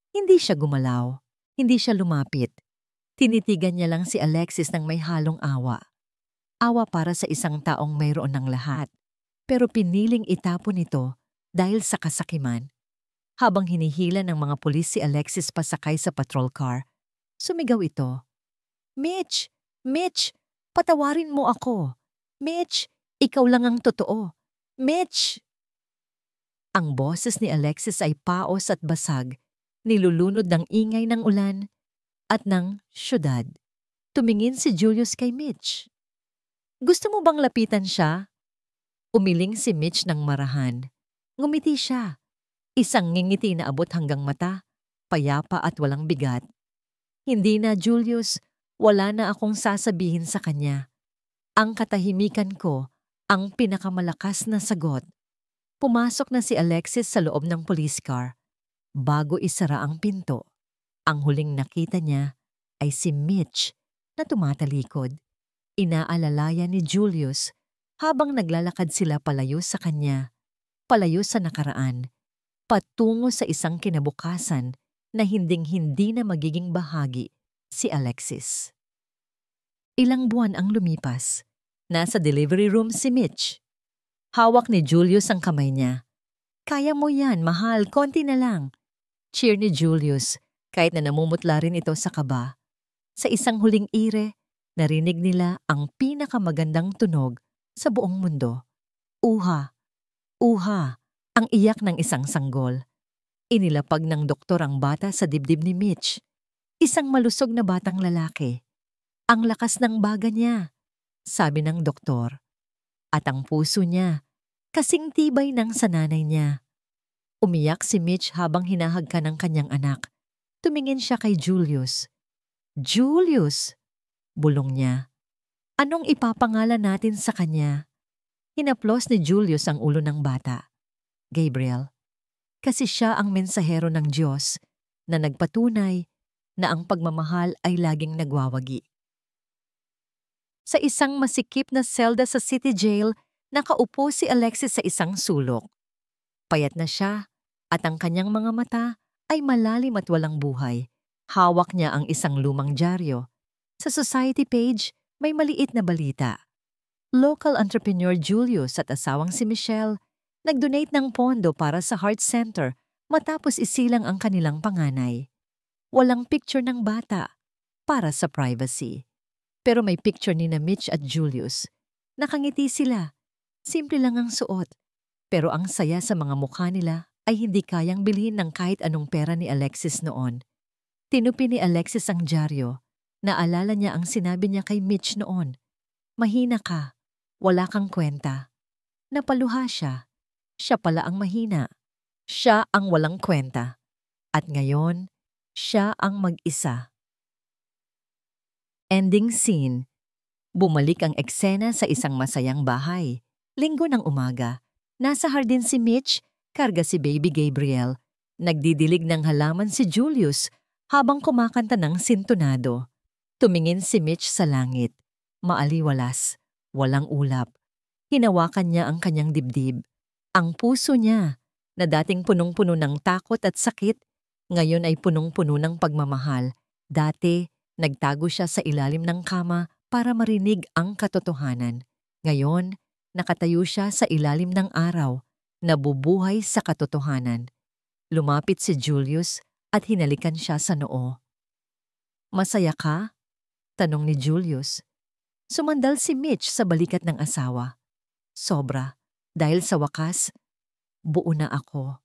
Hindi siya gumalaw. Hindi siya lumapit. Tinitigan niya lang si Alexis ng may halong awa. Awa para sa isang taong mayroon ng lahat. Pero piniling itapon ito dahil sa kasakiman. Habang hinihila ng mga pulis si Alexis pasakay sa patrol car, sumigaw ito. Mitch! Mitch! Patawarin mo ako! Mitch! Ikaw lang ang totoo! Mitch! Ang boses ni Alexis ay paos at basag, nilulunod ng ingay ng ulan at ng syudad. Tumingin si Julius kay Mitch. Gusto mo bang lapitan siya? Umiling si Mitch ng marahan. Ngumiti siya. Isang ngingiti na abot hanggang mata, payapa at walang bigat. Hindi na, Julius. Wala na akong sasabihin sa kanya. Ang katahimikan ko, ang pinakamalakas na sagot. Pumasok na si Alexis sa loob ng police car. Bago isara ang pinto, ang huling nakita niya ay si Mitch na tumatalikod. Inaalalayan ni Julius habang naglalakad sila palayo sa kanya, palayo sa nakaraan, patungo sa isang kinabukasan na hinding-hindi na magiging bahagi si Alexis. Ilang buwan ang lumipas. Nasa delivery room si Mitch. Hawak ni Julius ang kamay niya. Kaya mo yan, mahal, konti na lang. Cheer ni Julius, kahit na namumutla rin ito sa kaba. Sa isang huling ire, narinig nila ang pinakamagandang tunog sa buong mundo. Uha, uha, ang iyak ng isang sanggol. Inilapag ng doktor ang bata sa dibdib ni Mitch. Isang malusog na batang lalaki. Ang lakas ng baga niya, sabi ng doktor. At ang puso niya, kasing tibay ng sananay niya. Umiyak si Mitch habang hinahagkan ng kanyang anak. Tumingin siya kay Julius. Julius! Bulong niya. Anong ipapangalan natin sa kanya? Hinaplos ni Julius ang ulo ng bata. Gabriel. Kasi siya ang mensahero ng Diyos na nagpatunay na ang pagmamahal ay laging nagwawagi. Sa isang masikip na selda sa City Jail, nakaupo si Alexis sa isang sulok. Payat na siya at ang kanyang mga mata ay malalim at walang buhay. Hawak niya ang isang lumang dyaryo. Sa society page, may maliit na balita. Local entrepreneur Julius at asawang si Michelle nag-donate ng pondo para sa Heart Center matapos isilang ang kanilang panganay. Walang picture ng bata para sa privacy. Pero may picture ni na Mitch at Julius. Nakangiti sila. Simple lang ang suot. Pero ang saya sa mga mukha nila ay hindi kayang bilhin ng kahit anong pera ni Alexis noon. Tinupi ni Alexis ang dyaryo. Naalala niya ang sinabi niya kay Mitch noon. Mahina ka. Wala kang kwenta. Napaluha siya. Siya pala ang mahina. Siya ang walang kwenta. At ngayon, siya ang mag-isa. Ending scene. Bumalik ang eksena sa isang masayang bahay. Linggo ng umaga. Nasa hardin si Mitch, karga si baby Gabriel. Nagdidilig ng halaman si Julius habang kumakanta ng sintonado. Tumingin si Mitch sa langit. Maaliwalas. Walang ulap. Hinawakan niya ang kanyang dibdib. Ang puso niya, na dating punong-puno ng takot at sakit, ngayon ay punong-puno ng pagmamahal. Dati, nagtago siya sa ilalim ng kama para marinig ang katotohanan. Ngayon, nakatayo siya sa ilalim ng araw, nabubuhay sa katotohanan. Lumapit si Julius at hinalikan siya sa noo. Masaya ka? Tanong ni Julius. Sumandal si Mitch sa balikat ng asawa. Sobra, dahil sa wakas, buo na ako.